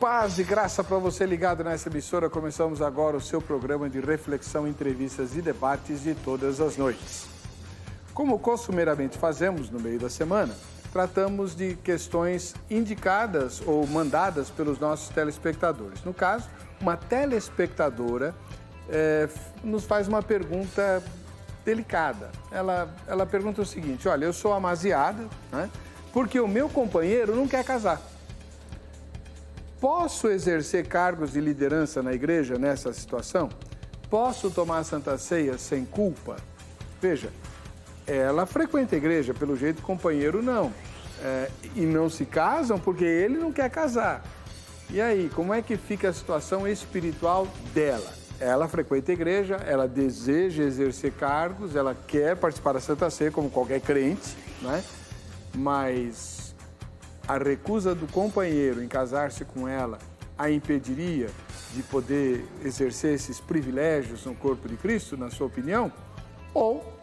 Paz e graça para você ligado nessa emissora. Começamos agora o seu programa de reflexão, entrevistas e debates de todas as noites. Como costumeiramente fazemos no meio da semana, tratamos de questões indicadas ou mandadas pelos nossos telespectadores. No caso, uma telespectadora nos faz uma pergunta delicada. Ela pergunta o seguinte: olha, eu sou amaziada, né, porque o meu companheiro não quer casar. Posso exercer cargos de liderança na igreja nessa situação? Posso tomar a Santa Ceia sem culpa? Veja, ela frequenta a igreja, pelo jeito o companheiro não. E não se casam porque ele não quer casar. E aí, como é que fica a situação espiritual dela? Ela frequenta a igreja, ela deseja exercer cargos, ela quer participar da Santa Ceia como qualquer crente, né? Mas a recusa do companheiro em casar-se com ela a impediria de poder exercer esses privilégios no corpo de Cristo, na sua opinião? Ou,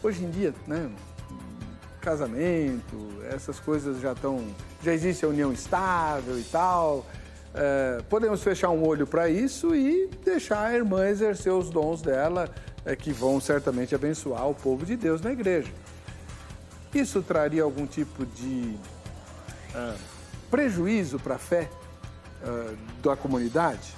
hoje em dia, né, casamento, essas coisas já existe a união estável e tal, podemos fechar um olho para isso e deixar a irmã exercer os dons dela, que vão certamente abençoar o povo de Deus na igreja. Isso traria algum tipo de prejuízo para a fé da comunidade?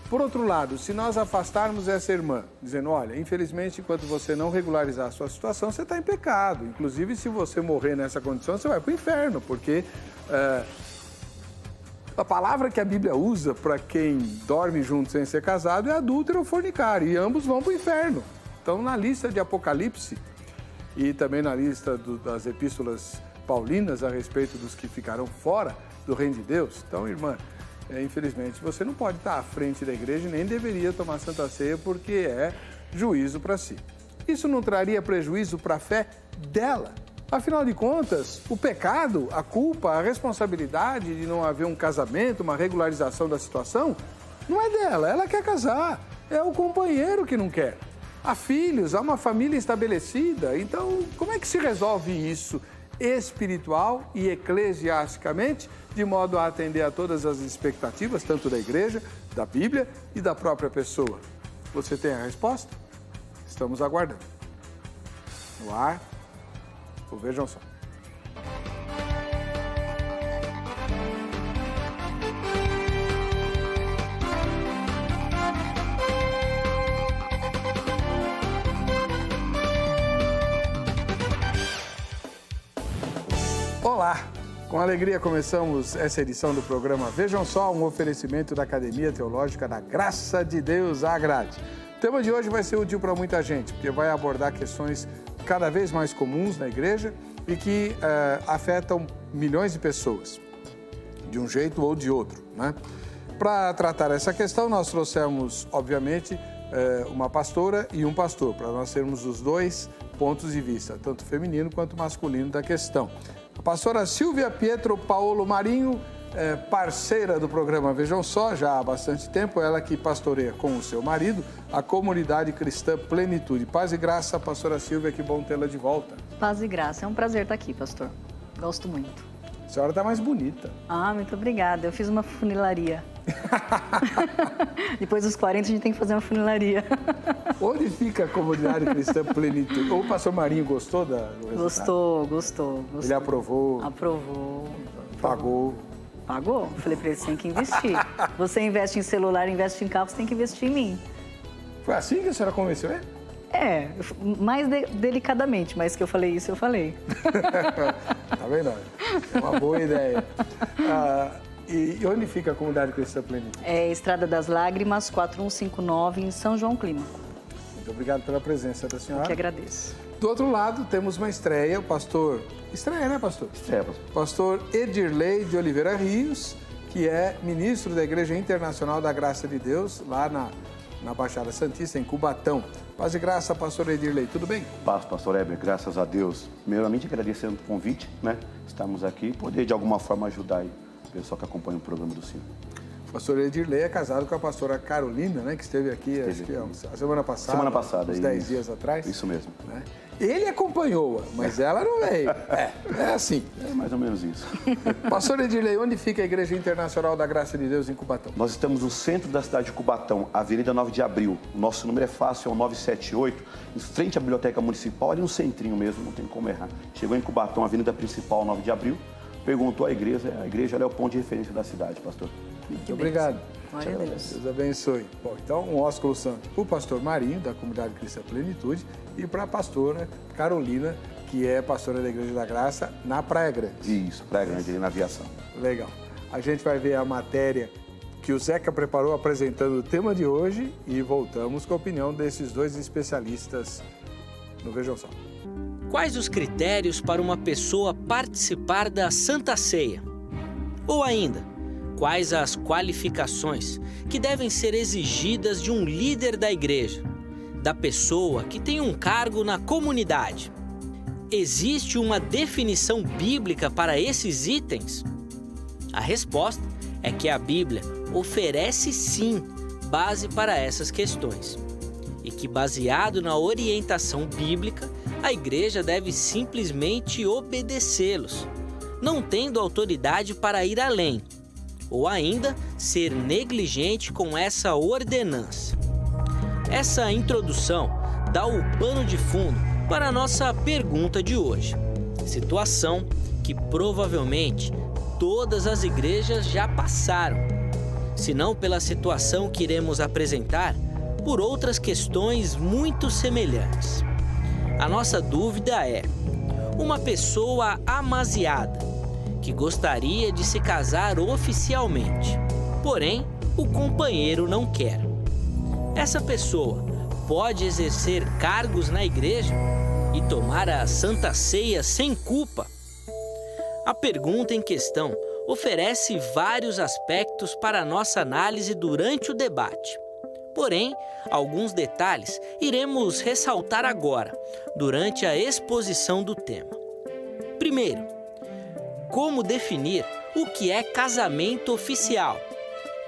Por outro lado, se nós afastarmos essa irmã, dizendo, olha, infelizmente, enquanto você não regularizar a sua situação, você está em pecado. Inclusive, se você morrer nessa condição, você vai para o inferno, porque a palavra que a Bíblia usa para quem dorme junto sem ser casado é adúltero ou fornicário, e ambos vão para o inferno. Então, na lista de Apocalipse, e também na lista das epístolas paulinas a respeito dos que ficaram fora do reino de Deus. Então, irmã, infelizmente, você não pode estar à frente da igreja e nem deveria tomar Santa Ceia porque é juízo para si. Isso não traria prejuízo para a fé dela? Afinal de contas, o pecado, a culpa, a responsabilidade de não haver um casamento, uma regularização da situação, não é dela, ela quer casar, é o companheiro que não quer. Há filhos, há uma família estabelecida, então como é que se resolve isso espiritual e eclesiasticamente, de modo a atender a todas as expectativas, tanto da igreja, da Bíblia e da própria pessoa? Você tem a resposta? Estamos aguardando. No ar, vejam só. Olá! Com alegria começamos essa edição do programa Vejam Só, um oferecimento da Academia Teológica da Graça de Deus à Grade. O tema de hoje vai ser útil para muita gente, porque vai abordar questões cada vez mais comuns na igreja e que afetam milhões de pessoas, de um jeito ou de outro, né? Para tratar essa questão, nós trouxemos, obviamente, uma pastora e um pastor, para nós termos os dois pontos de vista, tanto feminino quanto masculino da questão. A pastora Silvia Pietro Paolo Marinho, parceira do programa Vejam Só, já há bastante tempo, ela que pastoreia com o seu marido a comunidade cristã Plenitude. Paz e graça, pastora Silvia, que bom tê-la de volta. Paz e graça, é um prazer estar aqui, pastor. Gosto muito. A senhora está mais bonita. Muito obrigada. Eu fiz uma funilaria. Depois dos 40 a gente tem que fazer uma funilaria. Onde fica a comunidade cristã Plenitude? O pastor Marinho gostou do resultado? Gostou. Ele aprovou? Aprovou. Pagou? Pagou. Falei para ele, você tem que investir. Você investe em celular, investe em carro, você tem que investir em mim. Foi assim que a senhora convenceu ele? Mais delicadamente, mas que eu falei isso, eu falei. Tá vendo? É uma boa ideia. E onde fica a comunidade cristã Plenitude? Estrada das Lágrimas, 4159, em São João Clímaco. Muito obrigado pela presença da senhora. Eu que agradeço. Do outro lado, temos uma estreia, o pastor... Estreia, né, pastor? Estreia, pastor. Pastor Edirley de Oliveira Rios, que é ministro da Igreja Internacional da Graça de Deus, lá na Baixada Santista, em Cubatão. Paz e graça, pastor Edirley, tudo bem? Paz, pastor Heber, graças a Deus. Primeiramente, agradecendo o convite, né? Estamos aqui, poder de alguma forma ajudar aí o pessoal que acompanha o programa do senhor. O pastor Edirley é casado com a pastora Carolina, né? Que esteve aqui, acho que a semana passada. Semana passada, uns 10 dias atrás. Isso mesmo. Né? Ele acompanhou-a, mas ela não veio. É assim. É mais ou menos isso. Pastor Edirley, onde fica a Igreja Internacional da Graça de Deus em Cubatão? Nós estamos no centro da cidade de Cubatão, Avenida 9 de Abril. Nosso número é fácil, é o 978, em frente à Biblioteca Municipal, ali no centrinho mesmo, não tem como errar. Chegou em Cubatão, Avenida Principal, 9 de Abril, perguntou à igreja é o ponto de referência da cidade, pastor. Muito obrigado. Glória a Deus. Deus abençoe. Bom, então, um ósculo santo para o pastor Marinho, da Comunidade Cristã Plenitude, e para a pastora Carolina, que é pastora da Igreja da Graça, na Praia Grande. Isso, Praia Grande, ali na aviação. Legal. A gente vai ver a matéria que o Zeca preparou apresentando o tema de hoje e voltamos com a opinião desses dois especialistas no Vejam Só. Quais os critérios para uma pessoa participar da Santa Ceia? Ou ainda, quais as qualificações que devem ser exigidas de um líder da igreja, da pessoa que tem um cargo na comunidade? Existe uma definição bíblica para esses itens? A resposta é que a Bíblia oferece sim base para essas questões e que, baseado na orientação bíblica, a igreja deve simplesmente obedecê-los, não tendo autoridade para ir além, ou ainda ser negligente com essa ordenança. Essa introdução dá o pano de fundo para a nossa pergunta de hoje, situação que provavelmente todas as igrejas já passaram, se não pela situação que iremos apresentar, por outras questões muito semelhantes. A nossa dúvida é: uma pessoa amasiada que gostaria de se casar oficialmente, porém o companheiro não quer. Essa pessoa pode exercer cargos na igreja e tomar a Santa Ceia sem culpa? A pergunta em questão oferece vários aspectos para a nossa análise durante o debate. Porém, alguns detalhes iremos ressaltar agora, durante a exposição do tema. Primeiro, como definir o que é casamento oficial,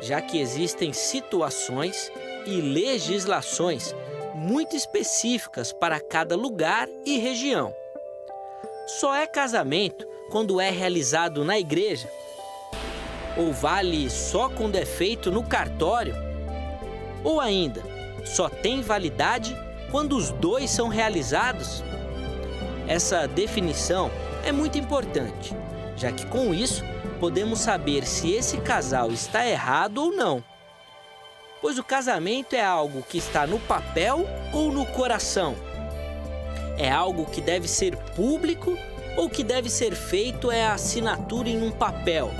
já que existem situações e legislações muito específicas para cada lugar e região. Só é casamento quando é realizado na igreja? Ou vale só quando é feito no cartório? Ou ainda, só tem validade quando os dois são realizados? Essa definição é muito importante, já que com isso podemos saber se esse casal está errado ou não. Pois o casamento é algo que está no papel ou no coração? É algo que deve ser público ou que deve ser feito é a assinatura em um papel,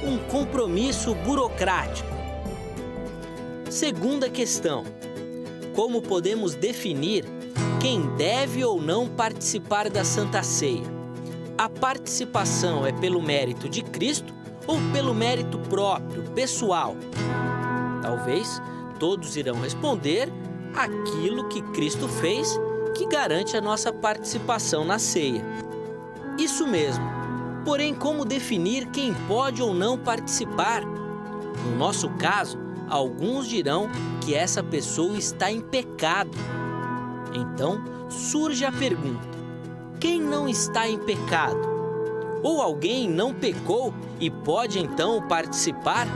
um compromisso burocrático? Segunda questão: como podemos definir quem deve ou não participar da Santa Ceia? A participação é pelo mérito de Cristo ou pelo mérito próprio, pessoal? Talvez todos irão responder aquilo que Cristo fez, que garante a nossa participação na ceia. Isso mesmo. Porém, como definir quem pode ou não participar? No nosso caso, alguns dirão que essa pessoa está em pecado. Então, surge a pergunta: quem não está em pecado? Ou alguém não pecou e pode então participar?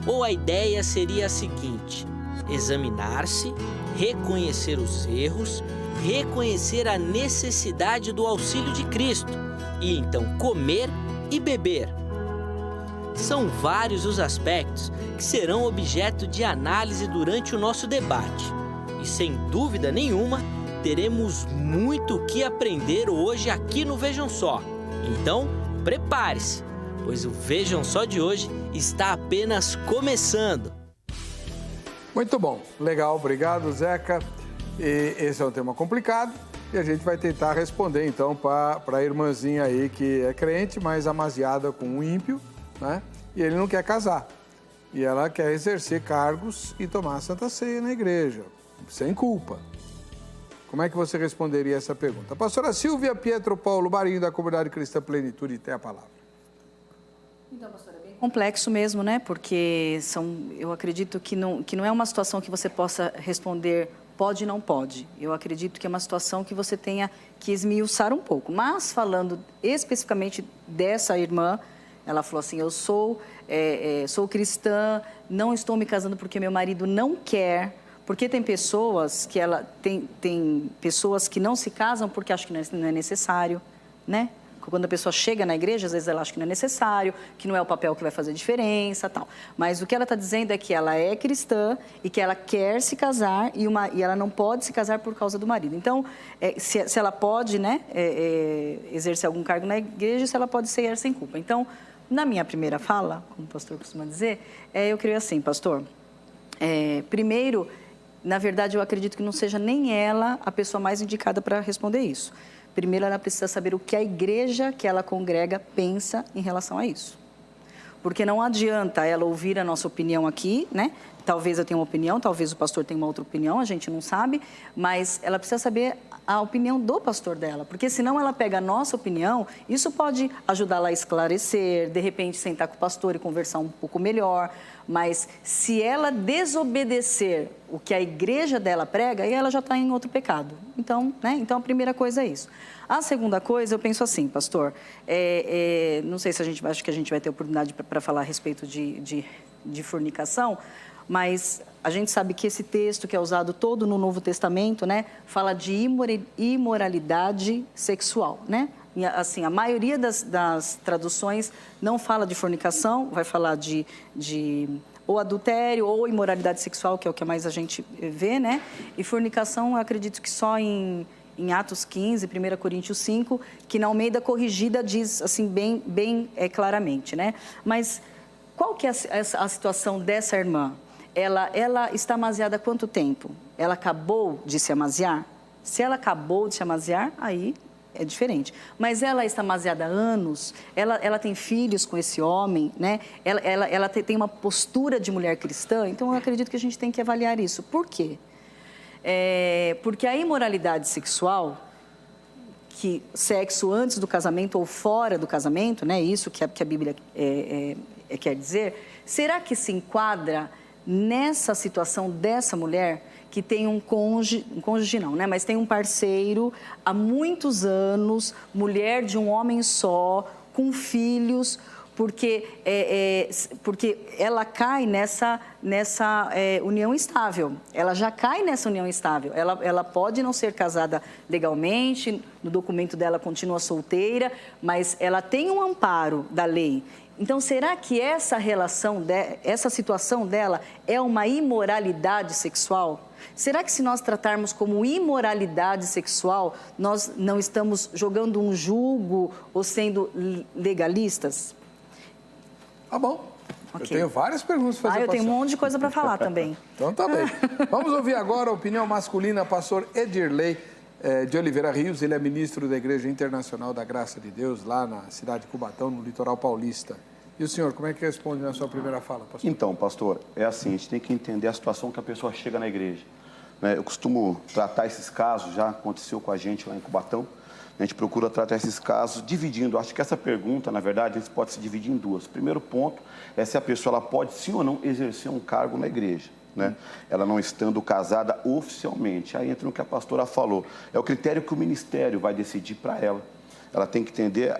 Ou a ideia seria a seguinte: examinar-se, reconhecer os erros, reconhecer a necessidade do auxílio de Cristo e então comer e beber. São vários os aspectos que serão objeto de análise durante o nosso debate. E sem dúvida nenhuma, teremos muito o que aprender hoje aqui no Vejam Só. Então, prepare-se, pois o Vejam Só de hoje está apenas começando. Muito bom, legal, obrigado, Zeca. E esse é um tema complicado e a gente vai tentar responder então para a irmãzinha aí que é crente, mas amasiada com um ímpio, né? E ele não quer casar. E ela quer exercer cargos e tomar a Santa Ceia na igreja, sem culpa. Como é que você responderia essa pergunta? A pastora Silvia Pietro Paulo Marinho, da Comunidade Cristã Plenitude, tem a palavra. Então, pastora, é bem complexo mesmo, né? Porque eu acredito que não é uma situação que você possa responder pode e não pode. Eu acredito que é uma situação que você tenha que esmiuçar um pouco. Mas, falando especificamente dessa irmã, ela falou assim, eu sou cristã, não estou me casando porque meu marido não quer, porque tem pessoas que tem pessoas que não se casam porque acham que não é necessário, né? Quando a pessoa chega na igreja, às vezes ela acha que não é necessário, que não é o papel que vai fazer diferença, tal. Mas o que ela está dizendo é que ela é cristã e que ela quer se casar e ela não pode se casar por causa do marido. Então, se ela pode, né, exercer algum cargo na igreja, se ela pode ser sem culpa. Então, na minha primeira fala, como o pastor costuma dizer, eu creio assim, pastor, primeiro, na verdade, eu acredito que não seja nem ela a pessoa mais indicada para responder isso. Primeiro, ela precisa saber o que a igreja que ela congrega pensa em relação a isso. Porque não adianta ela ouvir a nossa opinião aqui, né? Talvez eu tenha uma opinião, talvez o pastor tenha uma outra opinião, a gente não sabe, mas ela precisa saber a opinião do pastor dela, porque senão ela pega a nossa opinião, isso pode ajudá-la a esclarecer, de repente sentar com o pastor e conversar um pouco melhor, mas se ela desobedecer o que a igreja dela prega, aí ela já está em outro pecado. Então, né? Então, a primeira coisa é isso. A segunda coisa, eu penso assim, pastor, não sei se acho que a gente vai ter oportunidade para falar a respeito de fornicação, mas a gente sabe que esse texto que é usado todo no Novo Testamento, né, fala de imoralidade sexual, né? E, assim, a maioria das traduções não fala de fornicação, vai falar de ou adultério ou imoralidade sexual, que é o que mais a gente vê, né? E fornicação, eu acredito que só em Atos 15, 1 Coríntios 5, que na Almeida Corrigida diz assim bem claramente, né? Mas qual que é a situação dessa irmã? Ela está amaziada há quanto tempo? Ela acabou de se amaziar? Se ela acabou de se amaziar, aí é diferente. Mas ela está amaziada há anos, ela tem filhos com esse homem, né? Ela tem uma postura de mulher cristã, então eu acredito que a gente tem que avaliar isso. Por quê? Porque a imoralidade sexual, que sexo antes do casamento ou fora do casamento, né? Isso que a Bíblia quer dizer, será que se enquadra nessa situação dessa mulher que tem um cônjuge não, né? Mas tem um parceiro há muitos anos, mulher de um homem só, com filhos, porque ela cai nessa união estável. Ela já cai nessa união estável. Ela pode não ser casada legalmente, no documento dela continua solteira, mas ela tem um amparo da lei. Então, será que essa situação dela é uma imoralidade sexual? Será que se nós tratarmos como imoralidade sexual, nós não estamos jogando um julgo ou sendo legalistas? Tá bom. Okay. Eu tenho várias perguntas para fazer. Eu tenho um monte de coisa para falar também. Então tá bem. Vamos ouvir agora a opinião masculina, pastor Edirley de Oliveira Rios. Ele é ministro da Igreja Internacional da Graça de Deus, lá na cidade de Cubatão, no litoral paulista. E o senhor, como é que responde na sua primeira fala, pastor? Então, pastor, é assim, a gente tem que entender a situação que a pessoa chega na igreja. Eu costumo tratar esses casos, já aconteceu com a gente lá em Cubatão. A gente procura tratar esses casos dividindo. Acho que essa pergunta, na verdade, a gente pode se dividir em duas. O primeiro ponto é se a pessoa ela pode, sim ou não, exercer um cargo na igreja, né? Ela não estando casada oficialmente. Aí entra no que a pastora falou. É o critério que o ministério vai decidir para ela. Ela tem que entender,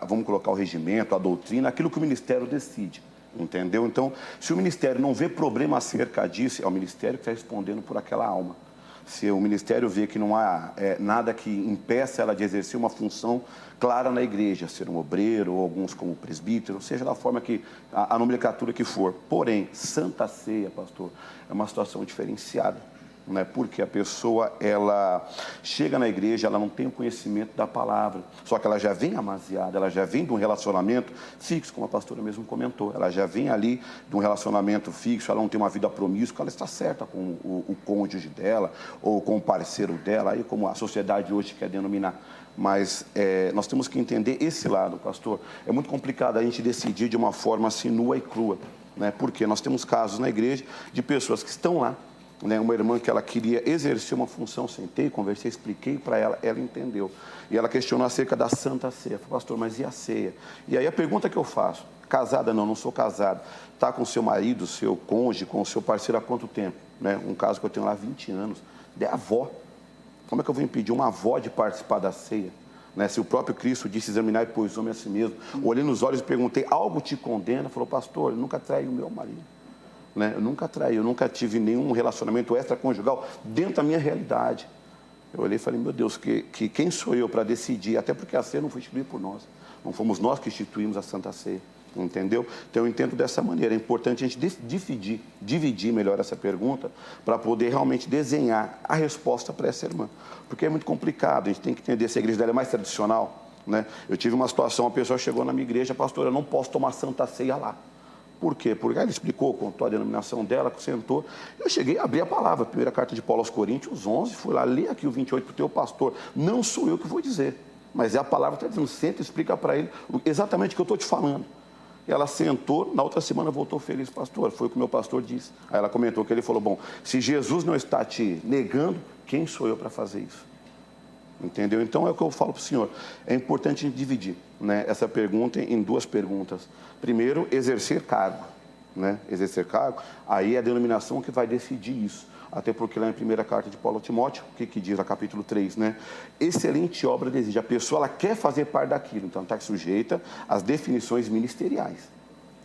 vamos colocar o regimento, a doutrina, aquilo que o ministério decide, entendeu? Então, se o ministério não vê problema acerca disso, é o ministério que está respondendo por aquela alma. Se o ministério vê que não há nada que impeça ela de exercer uma função clara na igreja, ser um obreiro ou alguns como presbítero, seja da forma que, a nomenclatura que for. Porém, Santa Ceia, pastor, é uma situação diferenciada. Né? Porque a pessoa, ela chega na igreja, ela não tem o conhecimento da palavra, só que ela já vem amaziada, ela já vem de um relacionamento fixo, como a pastora mesmo comentou, ela já vem ali de um relacionamento fixo, ela não tem uma vida promíscua, ela está certa com o cônjuge dela, ou com o parceiro dela, aí como a sociedade hoje quer denominar. Mas nós temos que entender esse lado, pastor. É muito complicado a gente decidir de uma forma assim, nua e crua, né? Porque nós temos casos na igreja de pessoas que estão lá, né, uma irmã que ela queria exercer uma função, sentei, conversei, expliquei para ela, ela entendeu. E ela questionou acerca da Santa Ceia. Falei, pastor, mas e a ceia? E aí a pergunta que eu faço, casada não sou casado, está com seu marido, seu cônjuge, com o seu parceiro há quanto tempo? Né? Um caso que eu tenho lá há 20 anos, é avó. Como é que eu vou impedir uma avó de participar da ceia? Né? Se o próprio Cristo disse, examinar e pôs o homem a si mesmo. Olhei nos olhos e perguntei, algo te condena? Falou, pastor, eu nunca traí o meu marido. Né? Eu nunca traí, eu nunca tive nenhum relacionamento extraconjugal dentro da minha realidade. Eu olhei e falei, meu Deus, que quem sou eu para decidir? Até porque a ceia não foi instituída por nós. Não fomos nós que instituímos a Santa Ceia. Entendeu? Então eu entendo dessa maneira. É importante a gente dividir melhor essa pergunta para poder realmente desenhar a resposta para essa irmã. Porque é muito complicado, a gente tem que entender se a igreja dela é mais tradicional. Né? Eu tive uma situação, uma pessoa chegou na minha igreja, pastor, eu não posso tomar Santa Ceia lá. Por quê? Porque ela explicou, contou a denominação dela, sentou. Eu cheguei a abrir a palavra, a primeira carta de Paulo aos Coríntios, 11, fui lá, li aqui o 28 para o teu pastor. Não sou eu que vou dizer, mas é a palavra que está dizendo, senta e explica para ele exatamente o que eu estou te falando. Ela sentou, na outra semana voltou feliz, pastor, foi o que o meu pastor disse. Aí ela comentou que ele falou, bom, se Jesus não está te negando, quem sou eu para fazer isso? Entendeu? Então é o que eu falo para o senhor, é importante a gente dividir, né, essa pergunta em duas perguntas. Primeiro, exercer cargo, né, exercer cargo, aí é a denominação que vai decidir isso. Até porque lá em primeira carta de Paulo a Timóteo, o que diz a capítulo 3, né? Excelente obra deseja. A pessoa, ela quer fazer parte daquilo, então ela está sujeita às definições ministeriais.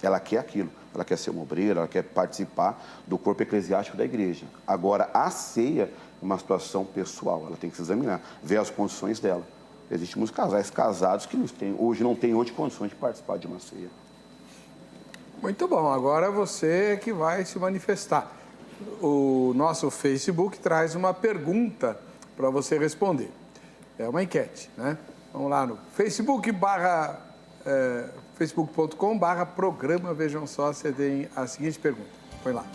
Ela quer aquilo, ela quer ser uma obreira, ela quer participar do corpo eclesiástico da igreja. Agora, a ceia é uma situação pessoal, ela tem que se examinar, ver as condições dela. Existem muitos casais casados que hoje não têm hoje condições de participar de uma ceia. Muito bom, agora você que vai se manifestar. O nosso Facebook traz uma pergunta para você responder. É uma enquete, né? Vamos lá no facebook.com/programa Vejam Só, você tem a seguinte pergunta. Põe lá.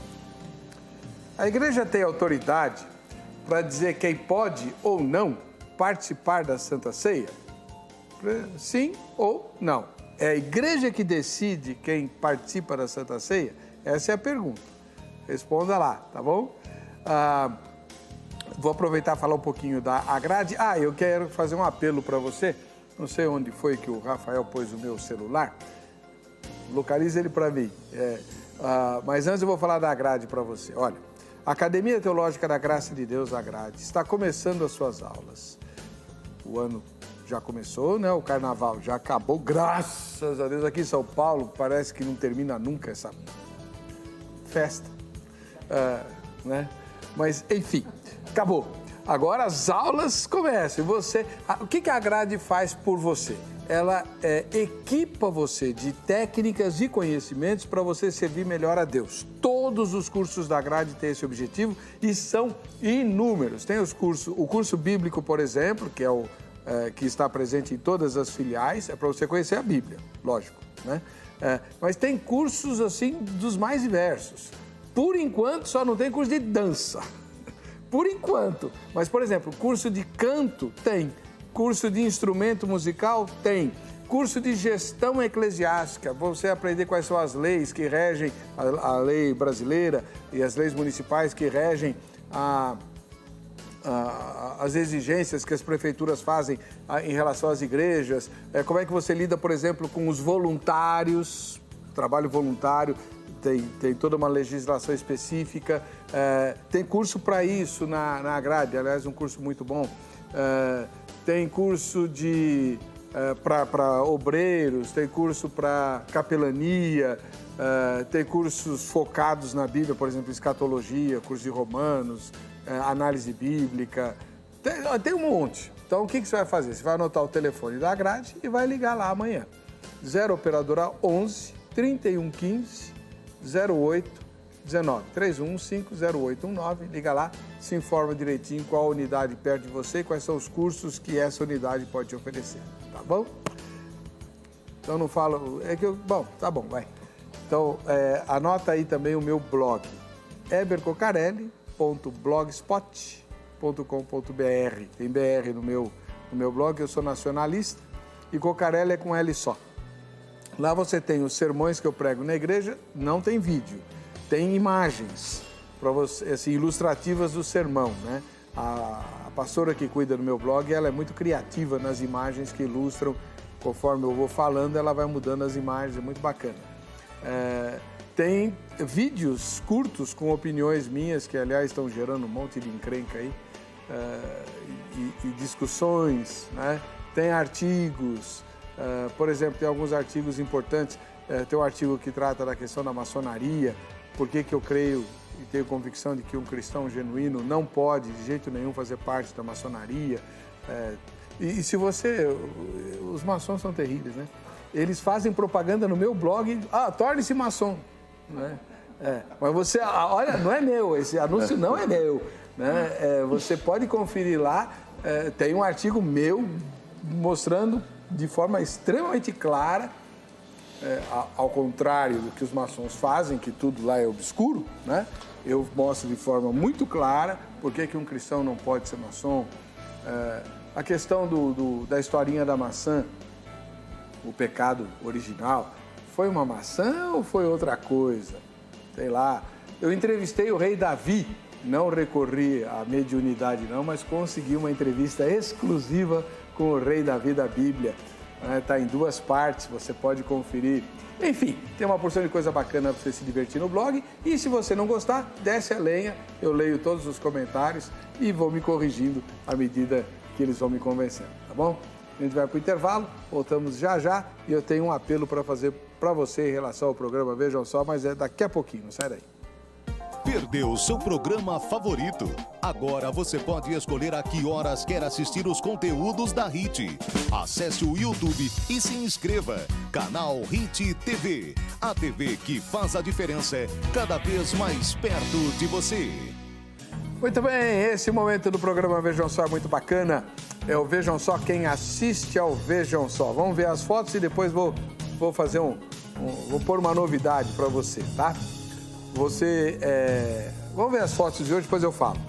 A igreja tem autoridade para dizer quem pode ou não participar da Santa Ceia? Sim ou não? É a igreja que decide quem participa da Santa Ceia? Essa é a pergunta. Responda lá, tá bom? Vou aproveitar e falar um pouquinho da grade. Eu quero fazer um apelo para você. Não sei onde foi que o Rafael pôs o meu celular. Localize ele para mim. Mas antes eu vou falar da grade para você. Olha, a Academia Teológica da Graça de Deus, a grade, está começando as suas aulas. O ano já começou, né? O carnaval já acabou, graças a Deus. Aqui em São Paulo parece que não termina nunca essa festa. Né? Mas, enfim, acabou. Agora as aulas começam. O que a grade faz por você? Ela equipa você de técnicas e conhecimentos para você servir melhor a Deus. Todos os cursos da grade têm esse objetivo e são inúmeros. Tem o curso bíblico, por exemplo, que que está presente em todas as filiais, é para você conhecer a Bíblia, lógico, né? Mas tem cursos, assim, dos mais diversos. Por enquanto, só não tem curso de dança. Por enquanto. Mas, por exemplo, curso de canto tem. Curso de instrumento musical tem. Curso de gestão eclesiástica. Você aprender quais são as leis que regem a lei brasileira e as leis municipais que regem as exigências que as prefeituras fazem em relação às igrejas. Como é que você lida, por exemplo, com os voluntários, trabalho voluntário. Tem toda uma legislação específica, tem curso para isso na grade, aliás, um curso muito bom. Tem curso para obreiros, tem curso para capelania, tem cursos focados na Bíblia, por exemplo, escatologia, curso de Romanos, análise bíblica, tem um monte. Então, o que você vai fazer? Você vai anotar o telefone da grade e vai ligar lá amanhã. 0 operadora 11 3115 0819 3150819, liga lá, se informa direitinho qual unidade perto de você e quais são os cursos que essa unidade pode te oferecer, tá bom? Então não falo, bom, tá bom, vai. Então anota aí também o meu blog, ebercocarelli.blogspot.com.br, tem BR no meu blog, eu sou nacionalista e Cocarelli é com L só. Lá você tem os sermões que eu prego na igreja, não tem vídeo, tem imagens para você, assim, ilustrativas do sermão, né? A pastora que cuida do meu blog, ela é muito criativa nas imagens que ilustram, conforme eu vou falando, ela vai mudando as imagens, é muito bacana. Tem vídeos curtos com opiniões minhas, que aliás estão gerando um monte de encrenca aí, e discussões, né? Tem artigos, por exemplo, tem alguns artigos importantes, tem um artigo que trata da questão da maçonaria, por que eu creio e tenho convicção de que um cristão genuíno não pode de jeito nenhum fazer parte da maçonaria. E se você... Os maçons são terríveis, né? Eles fazem propaganda no meu blog, torne-se maçom, né? Mas você, olha, não é meu, esse anúncio não é meu, né? Você pode conferir lá, tem um artigo meu mostrando de forma extremamente clara, ao contrário do que os maçons fazem, que tudo lá é obscuro, né? Eu mostro de forma muito clara por que um cristão não pode ser maçom. A questão da historinha da maçã, o pecado original, foi uma maçã ou foi outra coisa? Sei lá. Eu entrevistei o rei Davi, não recorri à mediunidade não, mas consegui uma entrevista exclusiva com o rei Davi da Bíblia. Está em 2 partes, você pode conferir. Enfim, tem uma porção de coisa bacana para você se divertir no blog. E se você não gostar, desce a lenha, eu leio todos os comentários e vou me corrigindo à medida que eles vão me convencendo, tá bom? A gente vai para o intervalo, voltamos já já e eu tenho um apelo para fazer para você em relação ao programa Vejam Só, mas é daqui a pouquinho, não sai daí. Perdeu seu programa favorito? Agora você pode escolher a que horas quer assistir os conteúdos da HIT. Acesse o YouTube e se inscreva. Canal HIT TV. A TV que faz a diferença cada vez mais perto de você. Muito bem, esse momento do programa Vejam Só é muito bacana. É o Vejam Só quem assiste ao Vejam Só. Vamos ver as fotos e depois vou fazer vou pôr uma novidade para você, tá? Vamos ver as fotos de hoje, depois eu falo.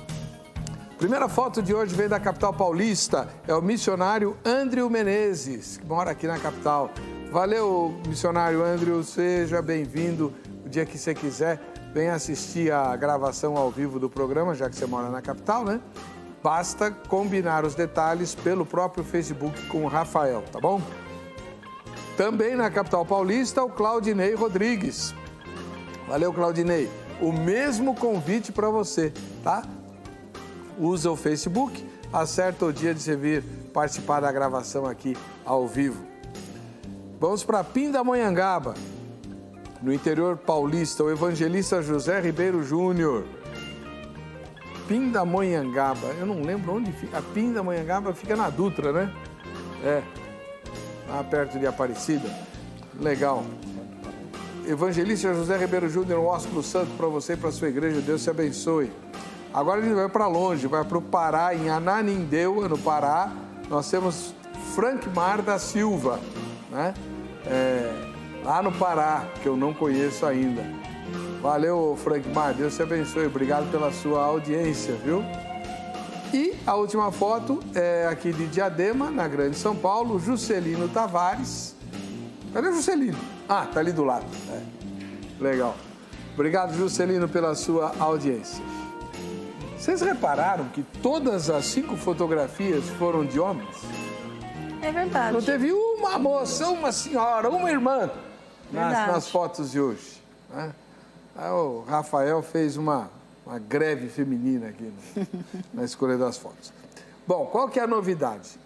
Primeira foto de hoje vem da capital paulista, é o missionário Andrew Menezes, que mora aqui na capital. Valeu, missionário Andrew, seja bem-vindo. O dia que você quiser, venha assistir a gravação ao vivo do programa, já que você mora na capital, né? Basta combinar os detalhes pelo próprio Facebook com o Rafael, tá bom? Também na capital paulista, o Claudinei Rodrigues. Valeu, Claudinei. O mesmo convite para você, tá? Usa o Facebook, acerta o dia de você vir participar da gravação aqui ao vivo. Vamos para Pindamonhangaba, no interior paulista, o evangelista José Ribeiro Júnior. Pindamonhangaba, eu não lembro onde fica. A Pindamonhangaba fica na Dutra, né? Lá perto de Aparecida. Legal. Evangelista José Ribeiro Júnior, um ósculo santo para você e para a sua igreja. Deus te abençoe. Agora a gente vai para longe, vai para o Pará, em Ananindeua, no Pará. Nós temos Frankmar da Silva, né? Lá no Pará, que eu não conheço ainda. Valeu, Frankmar, Deus te abençoe. Obrigado pela sua audiência, viu? E a última foto é aqui de Diadema, na Grande São Paulo, Juscelino Tavares. Cadê o Juscelino? Tá ali do lado. Legal. Obrigado, Juscelino, pela sua audiência. Vocês repararam que todas as 5 fotografias foram de homens? É verdade. Não teve uma moça, uma senhora, uma irmã nas fotos de hoje, né? O Rafael fez uma greve feminina aqui na escolha das fotos. Bom, qual que é a novidade?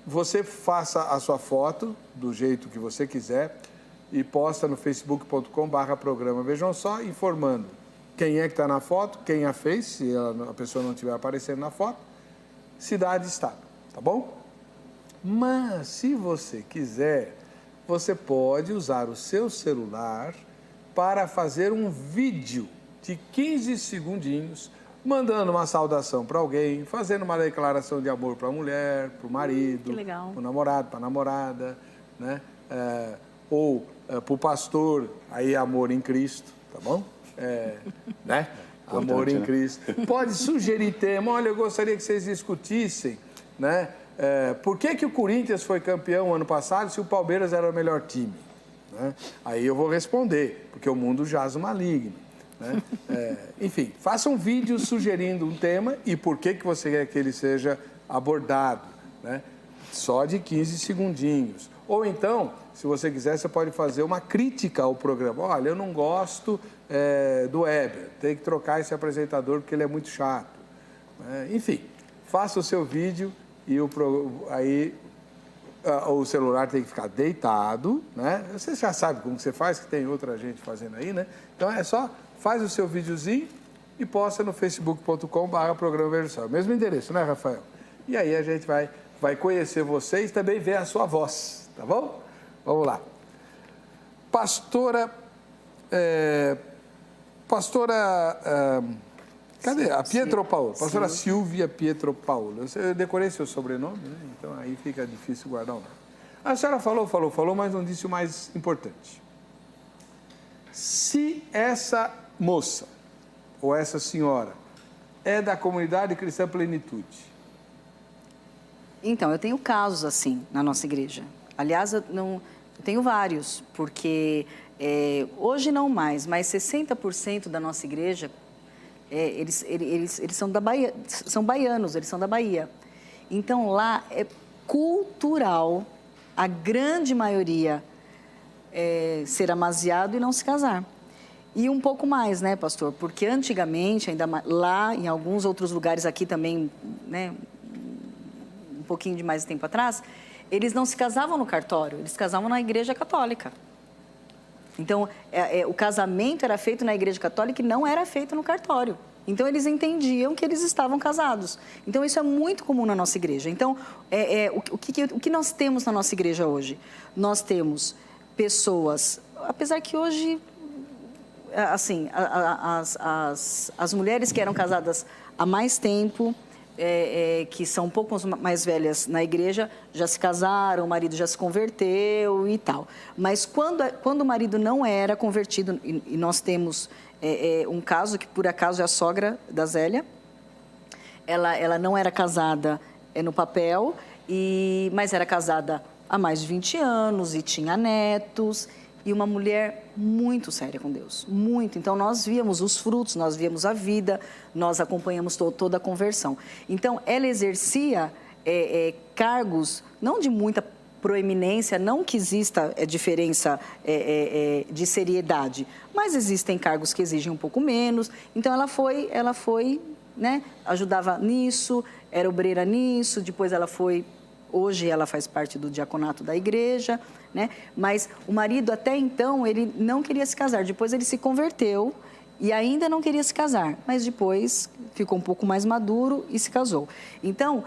Você faça a sua foto do jeito que você quiser e posta no facebook.com/programa Vejam Só, informando quem é que está na foto, quem a fez, se a pessoa não estiver aparecendo na foto, cidade e estado, tá bom? Mas, se você quiser, você pode usar o seu celular para fazer um vídeo de 15 segundinhos, mandando uma saudação para alguém, fazendo uma declaração de amor para a mulher, para o marido, para o namorado, para a namorada, né? Ou para o pastor, aí amor em Cristo, tá bom? Né? Amor em Cristo. Pode sugerir tema, olha, eu gostaria que vocês discutissem, né? Por que o Corinthians foi campeão ano passado se o Palmeiras era o melhor time? Né? Aí eu vou responder, porque o mundo jaz o maligno. Né? Enfim, faça um vídeo sugerindo um tema e por que você quer que ele seja abordado, né? Só de 15 segundinhos. Ou então, se você quiser, você pode fazer uma crítica ao programa. Olha, eu não gosto do Weber, tem que trocar esse apresentador porque ele é muito chato. Enfim, faça o seu vídeo e aí o celular tem que ficar deitado, né? Você já sabe como você faz, que tem outra gente fazendo aí, né? Então é só, faz o seu videozinho e posta no facebook.com/programa Veja o Céu. Mesmo endereço, né, Rafael? E aí a gente vai conhecer vocês e também ver a sua voz, tá bom? Vamos lá. Cadê? A Pietro Paulo. Pastora Silvia Pietro Paulo. Eu decorei seu sobrenome, né? Então aí fica difícil guardar o nome. A senhora falou, mas não disse o mais importante. Se essa moça ou essa senhora é da comunidade cristã Plenitude. Então, eu tenho casos assim na nossa igreja. Aliás, eu tenho vários, porque hoje não mais, mas 60% da nossa igreja, eles são da Bahia, são baianos, eles são da Bahia. Então, lá é cultural, a grande maioria ser amasiado e não se casar. E um pouco mais, né, pastor? Porque antigamente, ainda mais, lá, em alguns outros lugares aqui também, né, um pouquinho de mais tempo atrás, eles não se casavam no cartório, eles se casavam na igreja católica. Então, o casamento era feito na igreja católica e não era feito no cartório. Então, eles entendiam que eles estavam casados. Então, isso é muito comum na nossa igreja. Então, o que nós temos na nossa igreja hoje? Nós temos pessoas, apesar que hoje, assim, as mulheres que eram casadas há mais tempo, que são um pouco mais velhas na igreja, já se casaram, o marido já se converteu e tal. Mas quando o marido não era convertido, e nós temos um caso que por acaso é a sogra da Zélia, ela não era casada no papel, mas era casada há mais de 20 anos e tinha netos, e uma mulher muito séria com Deus, muito. Então, nós víamos os frutos, nós víamos a vida, nós acompanhamos toda a conversão. Então, ela exercia cargos, não de muita proeminência, não que exista diferença de seriedade, mas existem cargos que exigem um pouco menos. Então, ela foi, né, ajudava nisso, era obreira nisso, depois ela foi... Hoje ela faz parte do diaconato da igreja, né? Mas o marido até então ele não queria se casar. Depois ele se converteu e ainda não queria se casar, mas depois ficou um pouco mais maduro e se casou. Então,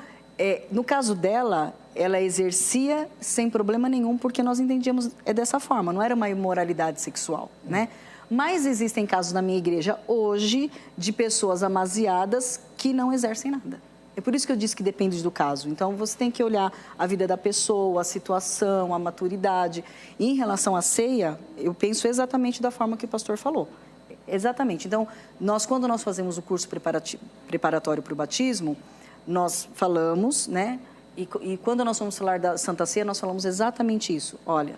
no caso dela, ela exercia sem problema nenhum, porque nós entendíamos dessa forma, não era uma imoralidade sexual, né? Mas existem casos na minha igreja hoje de pessoas amasiadas que não exercem nada. É por isso que eu disse que depende do caso. Então, você tem que olhar a vida da pessoa, a situação, a maturidade. E em relação à ceia, eu penso exatamente da forma que o pastor falou. Exatamente. Então, quando nós fazemos o curso preparatório para o batismo, nós falamos, né? E quando nós vamos falar da Santa Ceia, nós falamos exatamente isso. Olha,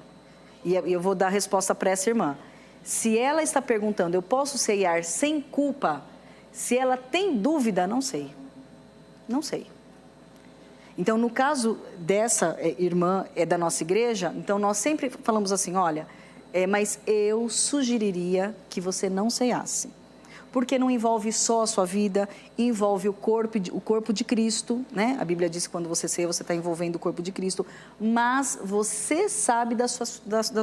e eu vou dar a resposta para essa irmã. Se ela está perguntando, eu posso ceiar sem culpa? Se ela tem dúvida, não sei. Não sei. Então, no caso dessa irmã da nossa igreja, então nós sempre falamos assim, olha, mas eu sugeriria que você não ceiasse. Porque não envolve só a sua vida, envolve o corpo de Cristo, né? A Bíblia diz que quando você ceia, você está envolvendo o corpo de Cristo, mas você sabe da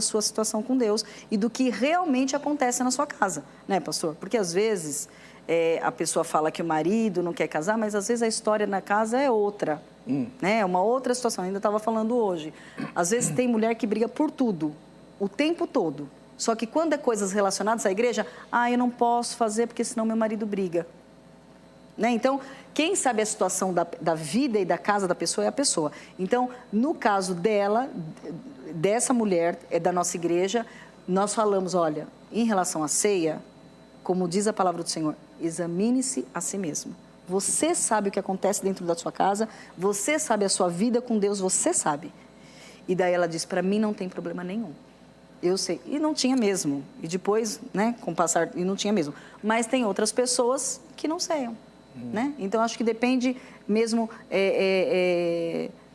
sua situação com Deus e do que realmente acontece na sua casa, né, pastor? Porque às vezes... a pessoa fala que o marido não quer casar, mas às vezes a história na casa é outra, né? É uma outra situação, ainda estava falando hoje. Às vezes tem mulher que briga por tudo, o tempo todo. Só que quando é coisas relacionadas à igreja, eu não posso fazer porque senão meu marido briga. Né? Então, quem sabe a situação da vida e da casa da pessoa é a pessoa. Então, no caso dessa mulher, da nossa igreja, nós falamos, olha, em relação à ceia, como diz a palavra do Senhor, examine-se a si mesmo. Você sabe o que acontece dentro da sua casa, você sabe a sua vida com Deus, você sabe. E daí ela disse, para mim não tem problema nenhum. Eu sei. E não tinha mesmo. E depois, né, com o passar, e não tinha mesmo. Mas tem outras pessoas que não ceiam, né? Então, acho que depende mesmo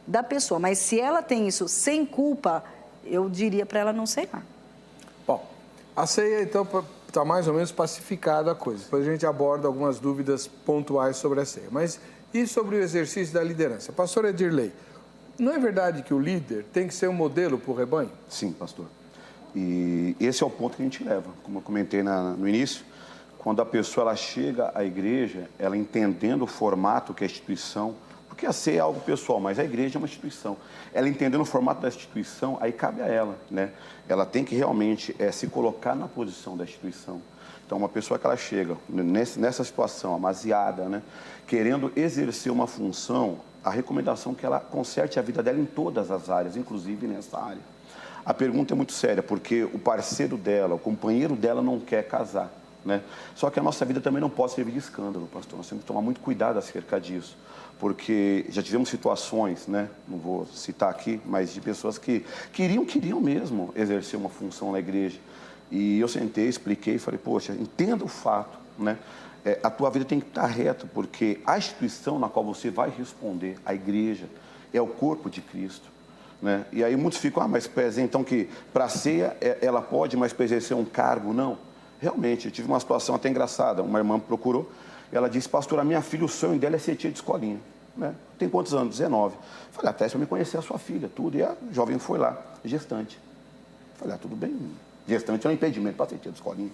da pessoa. Mas se ela tem isso sem culpa, eu diria para ela não ceiar. Bom, a ceia, então... Está mais ou menos pacificada a coisa. Depois a gente aborda algumas dúvidas pontuais sobre a ceia. Mas E sobre o exercício da liderança? Pastor Edirley, não é verdade que o líder tem que ser um modelo para o rebanho? Sim, pastor. E esse é o ponto que a gente leva. Como eu comentei no início, quando a pessoa ela chega à igreja, ela entendendo o formato que é a instituição, porque a ceia é algo pessoal, mas a igreja é uma instituição. Ela entendendo o formato da instituição, aí cabe a ela, né? Ela tem que realmente se colocar na posição da instituição. Então, uma pessoa que ela chega nessa situação, amaziada, né? Querendo exercer uma função, a recomendação é que ela conserte a vida dela em todas as áreas, inclusive nessa área. A pergunta é muito séria, porque o parceiro dela, o companheiro dela não quer casar, né? Só que a nossa vida também não pode servir de escândalo, pastor. Nós temos que tomar muito cuidado acerca disso, porque já tivemos situações, né? Não vou citar aqui, mas de pessoas que queriam mesmo exercer uma função na igreja. E eu sentei, expliquei e falei, poxa, entenda o fato, né? A tua vida tem que estar reta, porque a instituição na qual você vai responder, a igreja, é o corpo de Cristo, né? E aí muitos ficam, mas então que para a ceia ela pode, mas para exercer um cargo, não. Realmente, eu tive uma situação até engraçada, uma irmã me procurou, ela disse, pastor, a minha filha, o sonho dela é ser tia de escolinha, né? Tem quantos anos? 19. Falei, até para me conhecer a sua filha, tudo, e a jovem foi lá, gestante. Falei, tudo bem, gestante é um impedimento para ser tia de escolinha.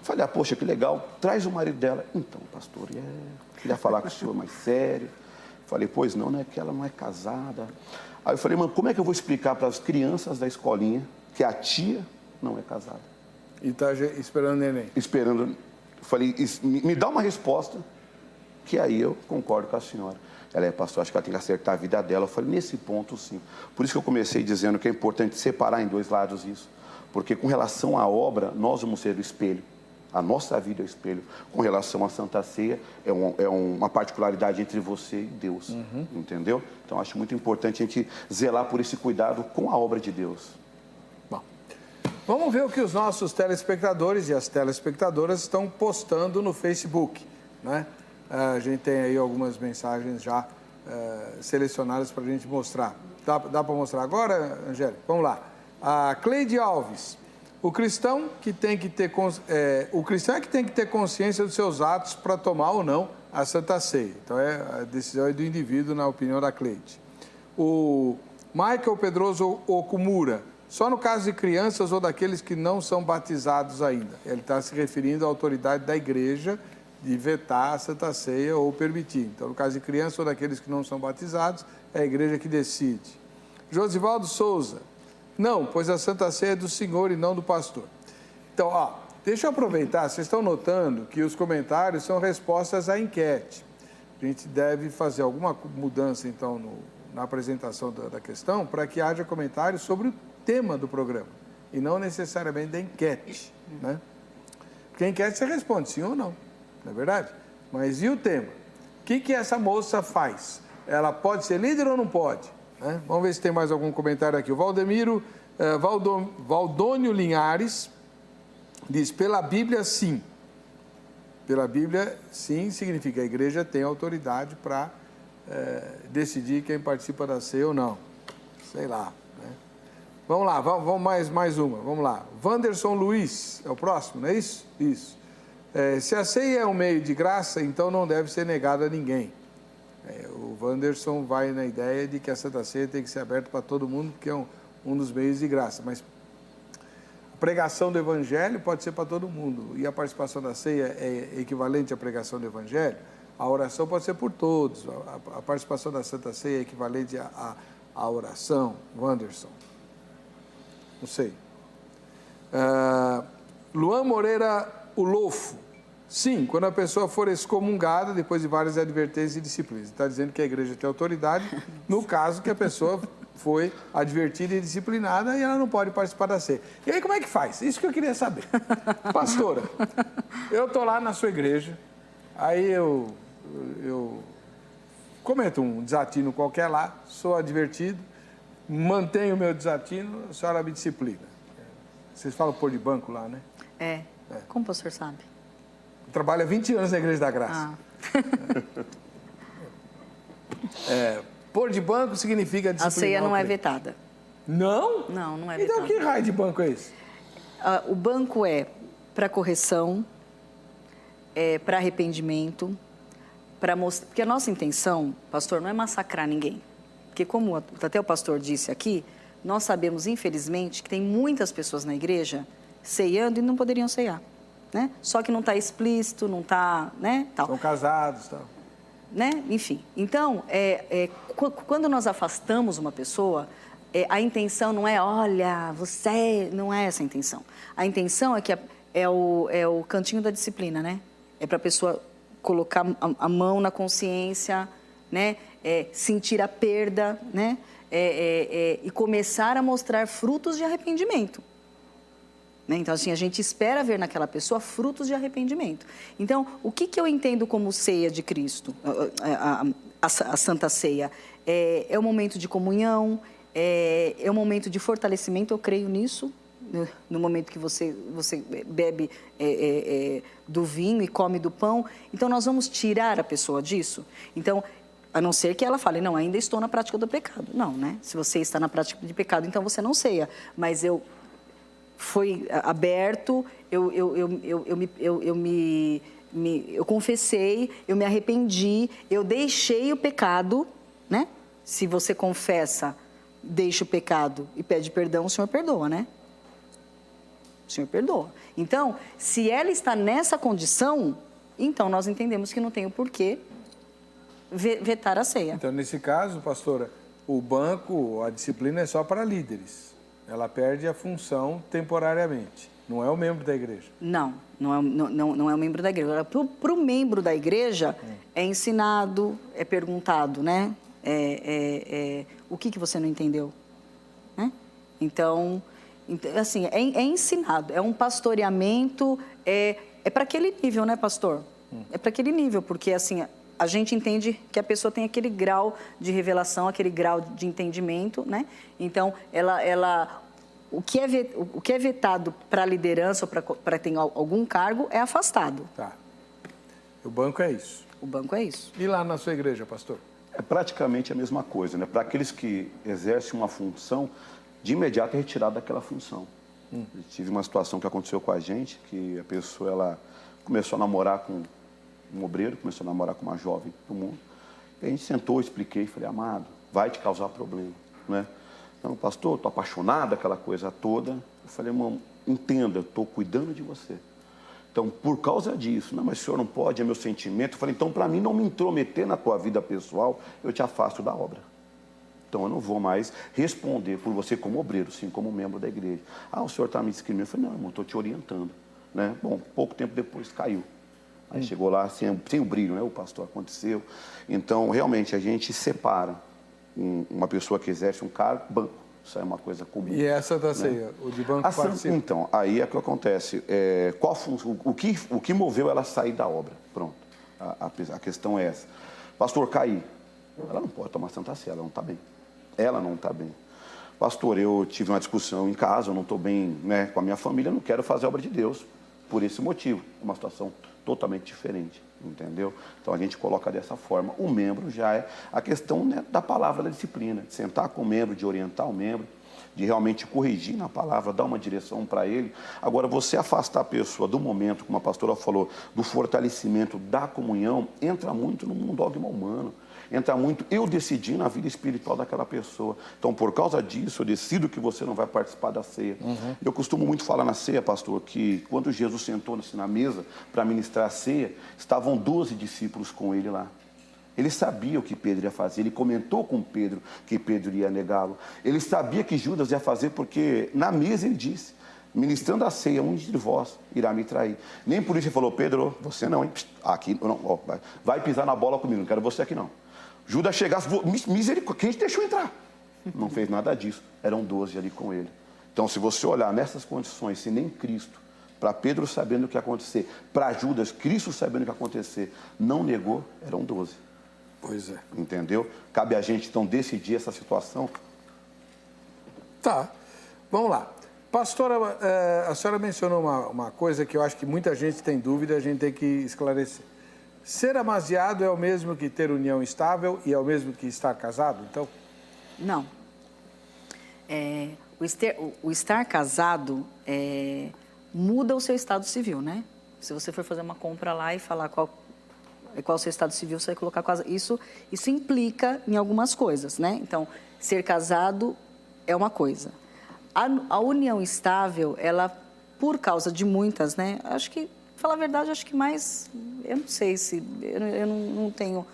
Falei, poxa, que legal, traz o marido dela. Então, pastor, queria falar com o senhor mais sério. Falei, pois não, né, que ela não é casada. Aí eu falei, mano, como é que eu vou explicar para as crianças da escolinha que a tia não é casada? E está esperando o neném? Esperando. Falei, me dá uma resposta, que aí eu concordo com a senhora. Ela pastor, acho que ela tem que acertar a vida dela. Eu falei, nesse ponto, sim. Por isso que eu comecei dizendo que é importante separar em dois lados isso. Porque com relação à obra, nós vamos ser o espelho. A nossa vida é o espelho. Com relação à Santa Ceia, é uma particularidade entre você e Deus. Entendeu? Então, acho muito importante a gente zelar por esse cuidado com a obra de Deus. Bom, vamos ver o que os nossos telespectadores e as telespectadoras estão postando no Facebook, né? A gente tem aí algumas mensagens já selecionadas para a gente mostrar. Dá para mostrar agora, Angélica? Vamos lá. A Cleide Alves. O cristão é que tem que ter consciência dos seus atos para tomar ou não a Santa Ceia. Então, a decisão é do indivíduo, na opinião da Cleide. O Michael Pedroso Okumura. Só no caso de crianças ou daqueles que não são batizados ainda. Ele está se referindo à autoridade da igreja de vetar a Santa Ceia ou permitir. Então, no caso de crianças ou daqueles que não são batizados, é a igreja que decide. Josivaldo Souza. Não, pois a Santa Ceia é do Senhor e não do pastor. Então, deixa eu aproveitar, vocês estão notando que os comentários são respostas à enquete. A gente deve fazer alguma mudança, então, na apresentação da questão, para que haja comentários sobre o tema do programa, e não necessariamente da enquete, né? Porque a enquete você responde sim ou não, não é verdade? Mas e o tema? O que essa moça faz? Ela pode ser líder ou não pode? Né? Vamos ver se tem mais algum comentário aqui. O Valdônio Linhares diz, pela Bíblia, sim. Pela Bíblia, sim, significa que a igreja tem autoridade para decidir quem participa da ceia ou não. Sei lá. Né? Vamos lá, vamos mais uma. Vamos lá. Wanderson Luiz, é o próximo, não é isso? Isso. Se a ceia é um meio de graça, então não deve ser negada a ninguém. O Wanderson vai na ideia de que a Santa Ceia tem que ser aberta para todo mundo, porque é um dos meios de graça. Mas a pregação do Evangelho pode ser para todo mundo. E a participação da ceia é equivalente à pregação do Evangelho. A oração pode ser por todos. A participação da Santa Ceia é equivalente à oração. Wanderson. Não sei. Luan Moreira Ulofo. Sim, quando a pessoa for excomungada, depois de várias advertências e disciplinas. Está dizendo que a igreja tem autoridade, no caso que a pessoa foi advertida e disciplinada e ela não pode participar da ceia. E aí como é que faz? Isso que eu queria saber. Pastora, eu estou lá na sua igreja, aí eu cometo um desatino qualquer lá, sou advertido, mantenho o meu desatino, a senhora me disciplina. Vocês falam pôr de banco lá, né? Como o pastor sabe? Trabalha 20 anos na Igreja da Graça. Pôr de banco significa disciplinar. A ceia não é vetada. Não? Não, não é vetada. Então que raio de banco é esse? O banco é para correção, para arrependimento, para mostrar... Porque a nossa intenção, pastor, não é massacrar ninguém. Porque como até o pastor disse aqui, nós sabemos, infelizmente, que tem muitas pessoas na igreja ceiando e não poderiam ceiar, né? Só que não está explícito, não está, né? Tal. São casados, tal. Né? Enfim, então, quando nós afastamos uma pessoa, a intenção não é, olha, você... Não é essa a intenção. A intenção é que é o cantinho da disciplina, né? É para a pessoa colocar a mão na consciência, né? Sentir a perda, né? E começar a mostrar frutos de arrependimento. Né? Então, assim, a gente espera ver naquela pessoa frutos de arrependimento. Então, o que eu entendo como ceia de Cristo, a Santa Ceia? É um momento de comunhão, é um momento de fortalecimento, eu creio nisso. No momento que você bebe do vinho e come do pão. Então, nós vamos tirar a pessoa disso. Então, a não ser que ela fale, não, ainda estou na prática do pecado. Não, né? Se você está na prática de pecado, então você não ceia. Mas foi aberto, eu confessei, eu me arrependi, eu deixei o pecado, né? Se você confessa, deixa o pecado e pede perdão, o Senhor perdoa, né? O Senhor perdoa. Então, se ela está nessa condição, então nós entendemos que não tem o porquê vetar a ceia. Então, nesse caso, pastora, o banco, a disciplina é só para líderes. Ela perde a função temporariamente. Não é o membro da igreja. Não é o membro da igreja. Para o membro da igreja, é ensinado, é perguntado, né? O que você não entendeu? Né? Então, assim, é ensinado. É um pastoreamento, é para aquele nível, né, pastor? É para aquele nível, porque, assim, a gente entende que a pessoa tem aquele grau de revelação, aquele grau de entendimento, né? Então, o que é vetado para a liderança ou para ter algum cargo é afastado. Tá. O banco é isso. O banco é isso. E lá na sua igreja, pastor? É praticamente a mesma coisa, né? Para aqueles que exercem uma função, de imediato é retirado daquela função. Tive uma situação que aconteceu com a gente, que a pessoa ela começou a namorar com um obreiro, começou a namorar com uma jovem do mundo. E a gente sentou, expliquei, falei, amado, vai te causar problema, né? Então, pastor, estou apaixonado, aquela coisa toda. Eu falei, irmão, entenda, eu estou cuidando de você. Então, por causa disso, não, mas o senhor não pode, é meu sentimento. Eu falei, então, para mim não me intrometer na tua vida pessoal, eu te afasto da obra. Então, eu não vou mais responder por você como obreiro, sim, como membro da igreja. Ah, o senhor está me discriminando. Eu falei, não, irmão, estou te orientando, né? Bom, pouco tempo depois caiu. Aí chegou lá sem o brilho, né? O pastor aconteceu. Então, realmente, a gente separa uma pessoa que exerce um cargo, banco. Isso é uma coisa comum. E essa da ceia, o de banco participa? Então, aí é que acontece. O que moveu ela a sair da obra? Pronto. A questão é essa. Pastor, cair. Ela não pode tomar Santa Ceia, ela não está bem. Ela não está bem. Pastor, eu tive uma discussão em casa, eu não estou bem, né, com a minha família, eu não quero fazer a obra de Deus. Por esse motivo. Uma situação totalmente diferente, entendeu? Então, a gente coloca dessa forma. O membro já é a questão, né, da palavra da disciplina, de sentar com o membro, de orientar o membro, de realmente corrigir na palavra, dar uma direção para ele. Agora, você afastar a pessoa do momento, como a pastora falou, do fortalecimento da comunhão, entra muito no dogma humano. Entra muito, eu decidi na vida espiritual daquela pessoa. Então, por causa disso, eu decido que você não vai participar da ceia. Eu costumo muito falar na ceia, pastor, que quando Jesus sentou assim, na mesa para ministrar a ceia, estavam 12 discípulos com ele lá. Ele sabia o que Pedro ia fazer, ele comentou com Pedro que Pedro ia negá-lo. Ele sabia que Judas ia fazer, porque na mesa ele disse, ministrando a ceia, um de vós irá me trair. Nem por isso ele falou, Pedro, você não, hein? Aqui, não, ó, vai pisar na bola comigo, não quero você aqui não. Judas chegasse, misericórdia, quem te deixou entrar? Não fez nada disso, eram 12 ali com ele. Então, se você olhar nessas condições, se nem Cristo, para Pedro sabendo o que ia acontecer, para Judas, Cristo sabendo o que ia acontecer, não negou, eram 12. Pois é. Entendeu? Cabe a gente, então, decidir essa situação. Tá, vamos lá. Pastora, a senhora mencionou uma coisa que eu acho que muita gente tem dúvida, a gente tem que esclarecer. Ser amasiado é o mesmo que ter união estável e é o mesmo que estar casado, então? Não. O estar casado muda o seu estado civil, né? Se você for fazer uma compra lá e falar qual o seu estado civil, você vai colocar isso implica em algumas coisas, né? Então, ser casado é uma coisa. A união estável, ela, por causa de muitas, né? Acho que, falar a verdade, acho que mais, eu não sei se, eu não tenho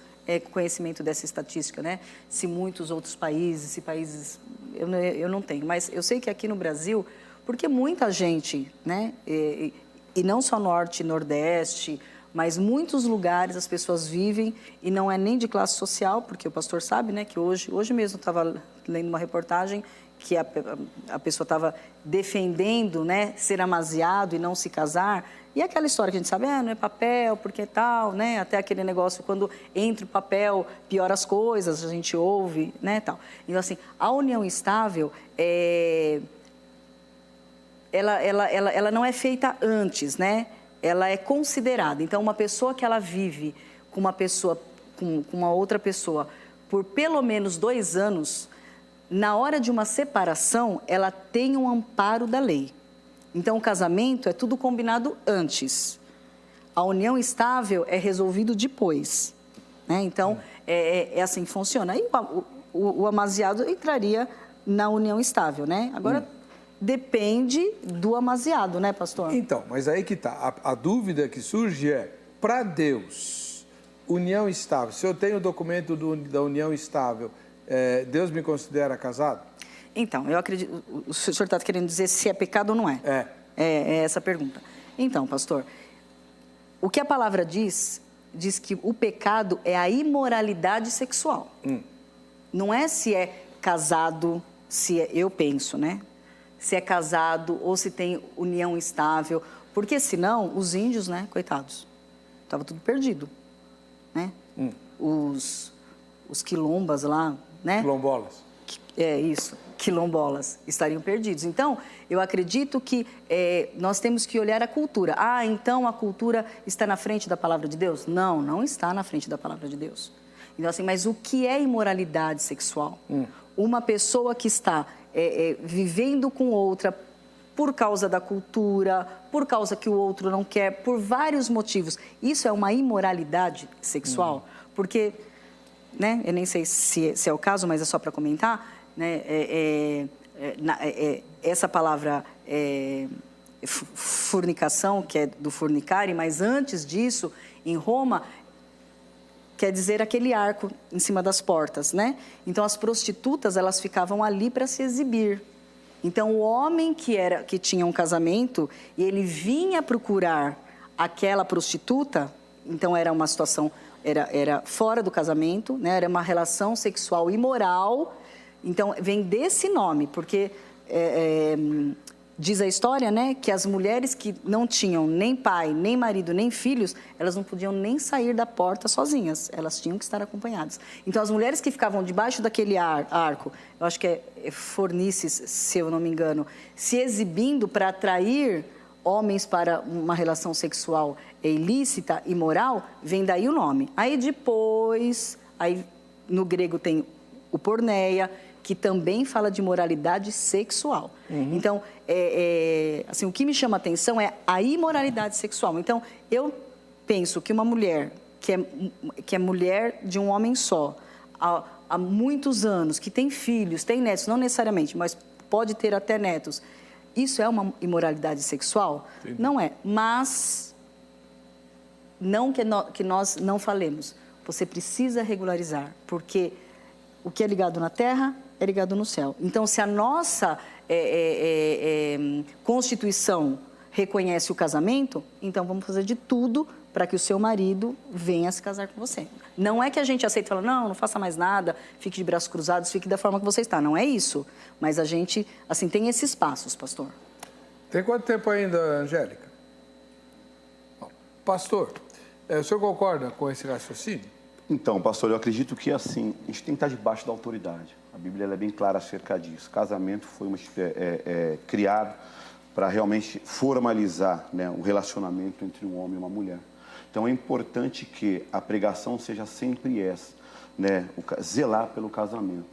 conhecimento dessa estatística, né? Se muitos outros países, eu não tenho. Mas eu sei que aqui no Brasil, porque muita gente, né? E não só norte e nordeste, mas muitos lugares as pessoas vivem e não é nem de classe social, porque o pastor sabe, né? Que hoje mesmo eu estava lendo uma reportagem que a pessoa estava defendendo, né? Ser amaziado e não se casar. E aquela história que a gente sabe, não é papel, porque tal, né? Até aquele negócio, quando entra o papel, piora as coisas, a gente ouve, né, tal. Então, assim, a união estável, ela não é feita antes, né? Ela é considerada. Então, uma pessoa que ela vive com uma pessoa, com uma outra pessoa, por pelo menos 2 anos, na hora de uma separação, ela tem um amparo da lei. Então, o casamento é tudo combinado antes. A união estável é resolvido depois, né? Então, é assim que funciona. Aí, o amaziado entraria na união estável, né? Agora, depende do amaziado, né, pastor? Então, mas aí que tá. A dúvida que surge para Deus, união estável, se eu tenho o documento da união estável, Deus me considera casado? Então, eu acredito, o senhor está querendo dizer se é pecado ou não é? É essa a pergunta. Então, pastor, o que a palavra diz que o pecado é a imoralidade sexual. Não é se é casado, eu penso, né? Se é casado ou se tem união estável. Porque senão, os índios, né, coitados, estava tudo perdido, né? Os quilombas lá, né? Quilombolas. Isso, quilombolas, estariam perdidos. Então, eu acredito que nós temos que olhar a cultura. Então a cultura está na frente da palavra de Deus? Não, não está na frente da palavra de Deus. Então, assim, mas o que é imoralidade sexual? Uma pessoa que está vivendo com outra por causa da cultura, por causa que o outro não quer, por vários motivos. Isso é uma imoralidade sexual? Porque, né, eu nem sei se é o caso, mas é só para comentar, né, essa palavra fornicação, que é do fornicare, mas antes disso, em Roma, quer dizer aquele arco em cima das portas, né? Então, as prostitutas, elas ficavam ali para se exibir. Então, o homem que tinha um casamento e ele vinha procurar aquela prostituta, então era uma situação, era fora do casamento, né? Era uma relação sexual imoral. Então, vem desse nome, porque diz a história, né, que as mulheres que não tinham nem pai, nem marido, nem filhos, elas não podiam nem sair da porta sozinhas, elas tinham que estar acompanhadas. Então, as mulheres que ficavam debaixo daquele arco, eu acho que é fornices, se eu não me engano, se exibindo para atrair homens para uma relação sexual ilícita, imoral, vem daí o nome. Aí depois, no grego tem o porneia, que também fala de moralidade sexual. Então, assim, o que me chama a atenção é a imoralidade sexual. Então, eu penso que uma mulher que é mulher de um homem só, há muitos anos, que tem filhos, tem netos, não necessariamente, mas pode ter até netos, isso é uma imoralidade sexual? Entendi. Não é, mas não que nós não falemos. Você precisa regularizar, porque o que é ligado na terra é ligado no céu. Então, se a nossa Constituição reconhece o casamento, então vamos fazer de tudo para que o seu marido venha se casar com você. Não é que a gente aceita e fala, não faça mais nada, fique de braços cruzados, fique da forma que você está. Não é isso. Mas a gente, assim, tem esses passos, pastor. Tem quanto tempo ainda, Angélica? Pastor, o senhor concorda com esse raciocínio? Então, pastor, eu acredito que, assim, a gente tem que estar debaixo da autoridade. A Bíblia é bem clara acerca disso. Casamento foi criado para realmente formalizar, né, o relacionamento entre um homem e uma mulher. Então, é importante que a pregação seja sempre essa, né, zelar pelo casamento.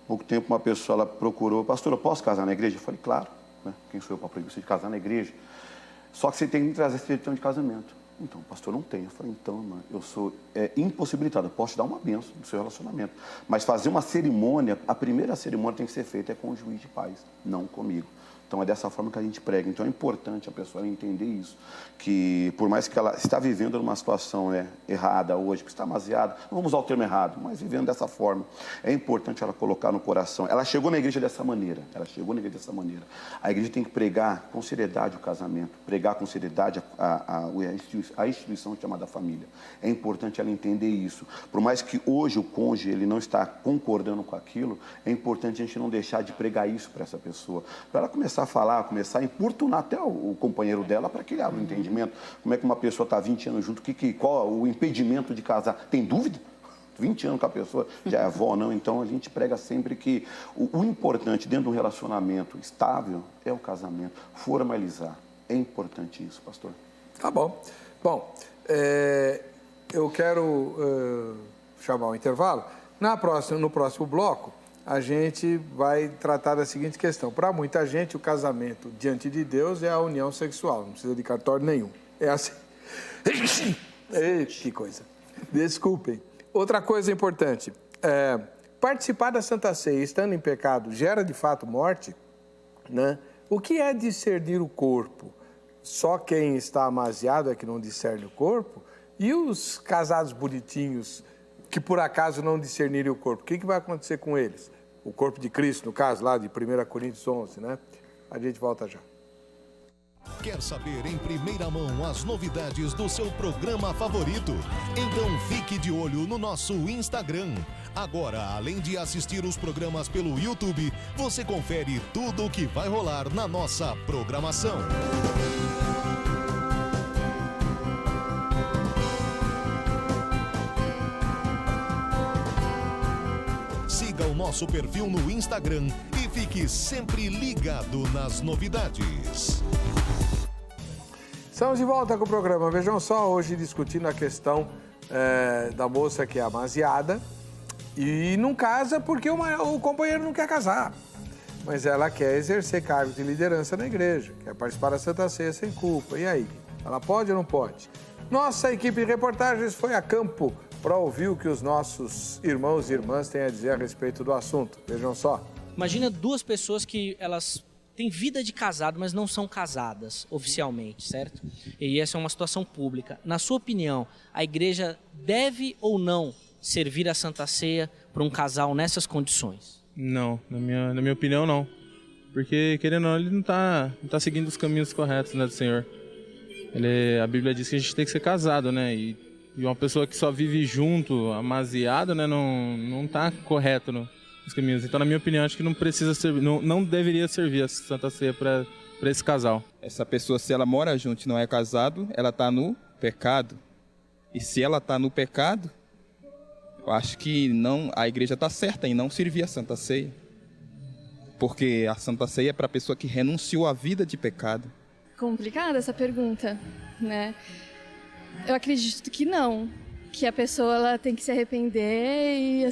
Há pouco tempo, uma pessoa ela procurou, pastor, eu posso casar na igreja? Eu falei, claro, né? Quem sou eu para proibir você de casar na igreja? Só que você tem que trazer esse certidão de casamento. Então, pastor, não tem. Eu falei, então, irmã, eu sou impossibilitado, eu posso te dar uma bênção no seu relacionamento. Mas fazer uma cerimônia, a primeira cerimônia tem que ser feita com o juiz de paz, não comigo. Então, é dessa forma que a gente prega. Então, é importante a pessoa entender isso, que por mais que ela está vivendo numa situação errada hoje, que está demasiado, não vamos usar o termo errado, mas vivendo dessa forma, é importante ela colocar no coração. Ela chegou na igreja dessa maneira, A igreja tem que pregar com seriedade o casamento, pregar com seriedade a instituição chamada família. É importante ela entender isso. Por mais que hoje o cônjuge ele não está concordando com aquilo, é importante a gente não deixar de pregar isso para essa pessoa, para ela começar a falar, começar a importunar até o companheiro dela para que ele abra um entendimento. Como é que uma pessoa está 20 anos junto, qual o impedimento de casar? Tem dúvida? 20 anos com a pessoa, já é avó, não? Então, a gente prega sempre que o importante dentro de um relacionamento estável é o casamento, formalizar. É importante isso, pastor. Tá bom. Bom, eu quero chamar um intervalo. No próximo bloco, a gente vai tratar da seguinte questão. Para muita gente, o casamento diante de Deus é a união sexual, não precisa de cartório nenhum. É assim. Ei, que coisa. Desculpem. Outra coisa importante, participar da Santa Ceia estando em pecado gera de fato morte, né? O que é discernir o corpo? Só quem está amaziado é que não discerne o corpo? E os casados bonitinhos que por acaso não discernirem o corpo, o que vai acontecer com eles? O corpo de Cristo, no caso lá de 1 Coríntios 11, né? A gente volta já. Quer saber em primeira mão as novidades do seu programa favorito? Então fique de olho no nosso Instagram. Agora, além de assistir os programas pelo YouTube, você confere tudo o que vai rolar na nossa programação. Siga o nosso perfil no Instagram e fique sempre ligado nas novidades. Estamos de volta com o programa. Vejam só, hoje discutindo a questão da moça que é amaziada e não casa porque o companheiro não quer casar. Mas ela quer exercer cargo de liderança na igreja, quer participar da Santa Ceia sem culpa. E aí? Ela pode ou não pode? Nossa equipe de reportagens foi a campo para ouvir o que os nossos irmãos e irmãs têm a dizer a respeito do assunto. Vejam só. Imagina duas pessoas que elas têm vida de casado, mas não são casadas oficialmente, certo? E essa é uma situação pública. Na sua opinião, a igreja deve ou não servir a Santa Ceia para um casal nessas condições? Não, na minha opinião não. Porque, querendo ou não, ele não tá seguindo os caminhos corretos, né, do Senhor. A Bíblia diz que a gente tem que ser casado, né? E uma pessoa que só vive junto, amaziado, né, não tá correto nos caminhos. Então, na minha opinião, acho que não precisa servir, não deveria servir a Santa Ceia para esse casal. Essa pessoa, se ela mora junto e não é casado, ela está no pecado. E se ela está no pecado, eu acho que a igreja está certa em não servir a Santa Ceia. Porque a Santa Ceia é para a pessoa que renunciou à vida de pecado. Complicada essa pergunta, né? Eu acredito que não. Que a pessoa ela tem que se arrepender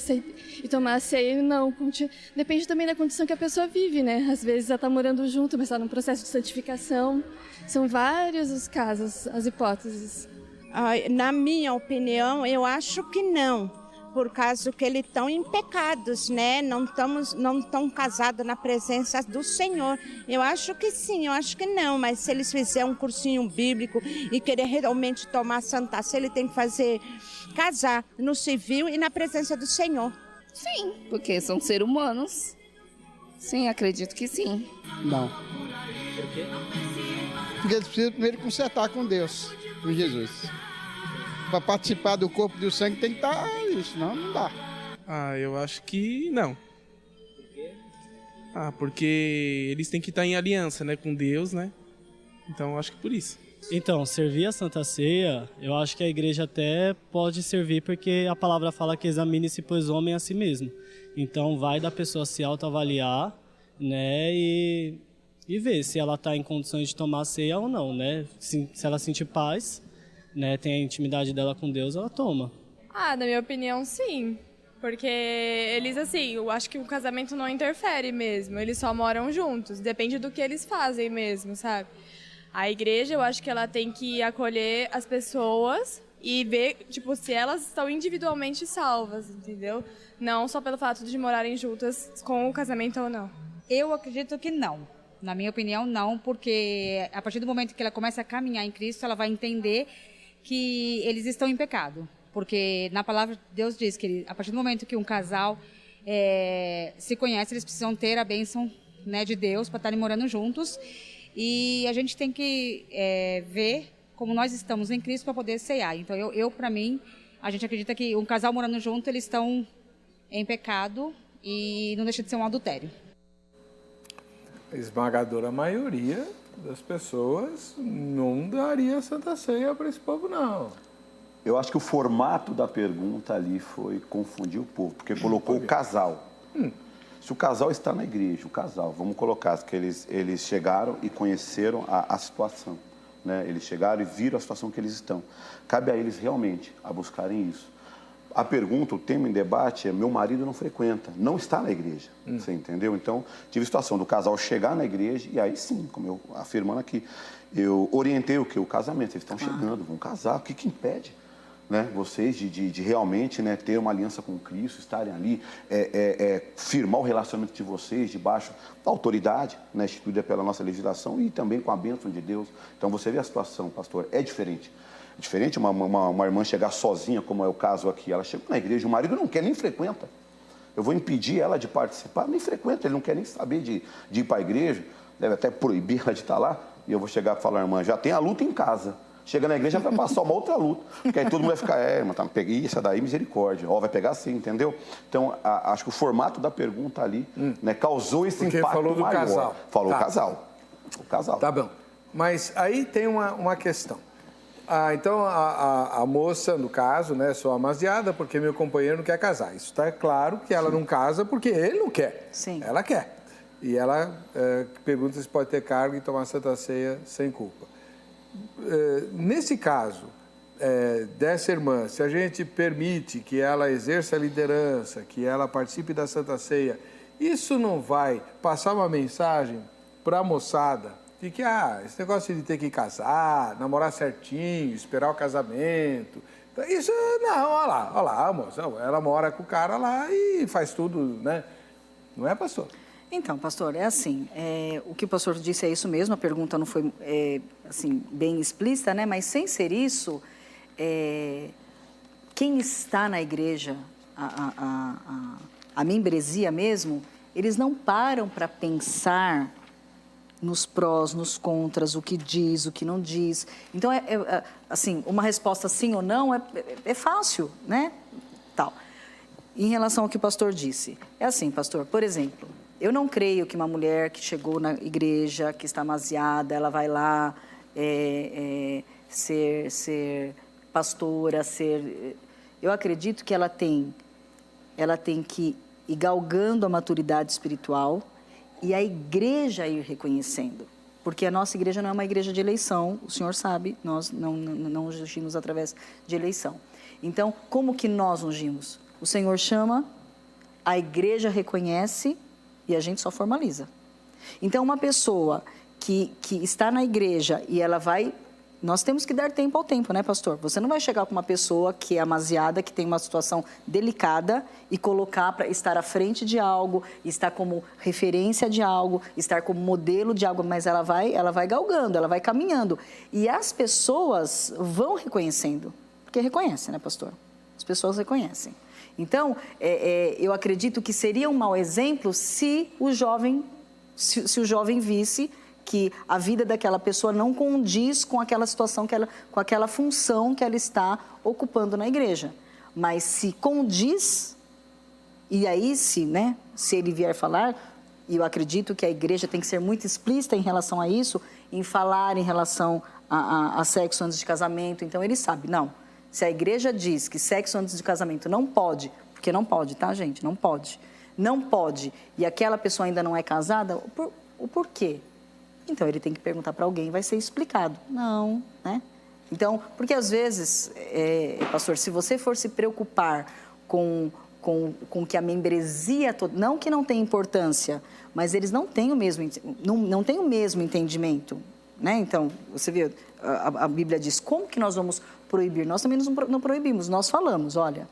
e tomar a ceia e não. Depende também da condição que a pessoa vive, né? Às vezes ela está morando junto, mas está num processo de santificação. São vários os casos, as hipóteses. Na minha opinião, eu acho que não. Por causa que eles estão em pecados, né? Não estão casados na presença do Senhor. Eu acho que sim, eu acho que não. Mas se eles fizerem um cursinho bíblico e querer realmente tomar Santa Ceia, ele tem que casar no civil e na presença do Senhor. Sim, porque são seres humanos. Sim, acredito que sim. Não. Por quê? Porque eles precisam primeiro consertar com Deus, com Jesus. Para participar do corpo e do sangue tem que estar isso, não dá. Eu acho que não. Por quê? Porque eles têm que estar em aliança, né, com Deus, né? Então, eu acho que por isso. Então, servir a Santa Ceia, eu acho que a igreja até pode servir porque a palavra fala que examine-se, pois, homem a si mesmo. Então, vai da pessoa se autoavaliar, né, e ver se ela está em condições de tomar ceia ou não, né? Se ela sentir paz, né, tem a intimidade dela com Deus, ela toma. Na minha opinião, sim. Porque eles, assim, eu acho que o casamento não interfere mesmo. Eles só moram juntos. Depende do que eles fazem mesmo, sabe? A igreja, eu acho que ela tem que acolher as pessoas e ver, tipo, se elas estão individualmente salvas, entendeu? Não só pelo fato de morarem juntas com o casamento ou não. Eu acredito que não. Na minha opinião, não, porque a partir do momento que ela começa a caminhar em Cristo, ela vai entender que eles estão em pecado. Porque na palavra de Deus diz que a partir do momento que um casal se conhece, eles precisam ter a bênção, né, de Deus para estarem morando juntos. E a gente tem que ver como nós estamos em Cristo para poder ceiar. Então, para mim, a gente acredita que um casal morando junto, eles estão em pecado e não deixa de ser um adultério. A esmagadora maioria das pessoas não daria Santa Ceia para esse povo, não. Eu acho que o formato da pergunta ali foi confundir o povo, porque colocou o casal. Se o casal está na igreja, o casal, vamos colocar que eles chegaram e conheceram a situação, né? Eles chegaram e viram a situação que eles estão. Cabe a eles realmente a buscarem isso. A pergunta, o tema em debate é: meu marido não frequenta, não está na igreja. Você entendeu? Então, tive a situação do casal chegar na igreja e aí sim, como eu afirmando aqui, eu orientei o casamento. Eles estão chegando, vão casar, o que impede? Né, vocês de realmente, né, ter uma aliança com Cristo, estarem ali, firmar o relacionamento de vocês debaixo da autoridade, né, instituída pela nossa legislação e também com a bênção de Deus. Então você vê a situação, pastor, é diferente. É diferente uma irmã chegar sozinha, como é o caso aqui. Ela chegou na igreja, o marido não quer nem frequenta. Eu vou impedir ela de participar, nem frequenta, ele não quer nem saber de ir para a igreja, deve até proibir ela de estar lá. E eu vou chegar e falar: irmã, já tem a luta em casa. Chega na igreja, vai passar uma outra luta. Porque aí todo mundo vai ficar: irmã, tá, peguei isso daí, misericórdia. Ó, vai pegar assim, entendeu? Então, acho que o formato da pergunta ali, né, causou esse porque impacto falou do maior. Casal. Falou tá. O casal. Tá bom. Mas aí tem uma questão. Então, a moça, no caso, né, sou amaziada porque meu companheiro não quer casar. Isso está claro que ela não casa porque ele não quer. Sim. Ela quer. E ela pergunta se pode ter cargo e tomar Santa Ceia sem culpa. Nesse caso, dessa irmã, se a gente permite que ela exerça a liderança, que ela participe da Santa Ceia, isso não vai passar uma mensagem para a moçada de que esse negócio de ter que casar, namorar certinho, esperar o casamento, isso não, olha lá, a moça, ela mora com o cara lá e faz tudo, né? Não é, pastor? Então, pastor, é assim, o que o pastor disse é isso mesmo, a pergunta não foi assim, bem explícita, né? Mas sem ser isso, quem está na igreja, a membresia mesmo, eles não param para pensar nos prós, nos contras, o que diz, o que não diz. Então, assim, uma resposta sim ou não é fácil, né? Tal. Em relação ao que o pastor disse, é assim, pastor, por exemplo, eu não creio que uma mulher que chegou na igreja, que está amaziada, ela vai lá ser pastora, Eu acredito que ela tem que ir galgando a maturidade espiritual e a igreja ir reconhecendo. Porque a nossa igreja não é uma igreja de eleição, o senhor sabe, nós não ungimos através de eleição. Então, como que nós ungimos? O Senhor chama, a igreja reconhece e a gente só formaliza. Então, uma pessoa que está na igreja e ela vai... Nós temos que dar tempo ao tempo, né, pastor? Você não vai chegar com uma pessoa que é amaziada, que tem uma situação delicada e colocar para estar à frente de algo, estar como referência de algo, estar como modelo de algo, mas ela vai galgando, ela vai caminhando. E as pessoas vão reconhecendo, porque reconhecem, né, pastor? As pessoas reconhecem. Então, eu acredito que seria um mau exemplo se o jovem visse que a vida daquela pessoa não condiz com aquela situação, com aquela função que ela está ocupando na igreja. Mas se condiz, e aí se ele vier falar, e eu acredito que a igreja tem que ser muito explícita em relação a isso, em falar em relação a sexo antes de casamento, então ele sabe, não, se a igreja diz que sexo antes de casamento não pode, porque não pode, tá, gente? Não pode. Não pode, e aquela pessoa ainda não é casada, o porquê? Então, ele tem que perguntar para alguém, vai ser explicado. Não, né? Então, porque às vezes, pastor, se você for se preocupar com que a membresia toda, não que não tenha importância, mas eles não têm o mesmo entendimento. né? Então, você vê, a Bíblia diz, como que nós vamos proibir? Nós também não proibimos, nós falamos, olha,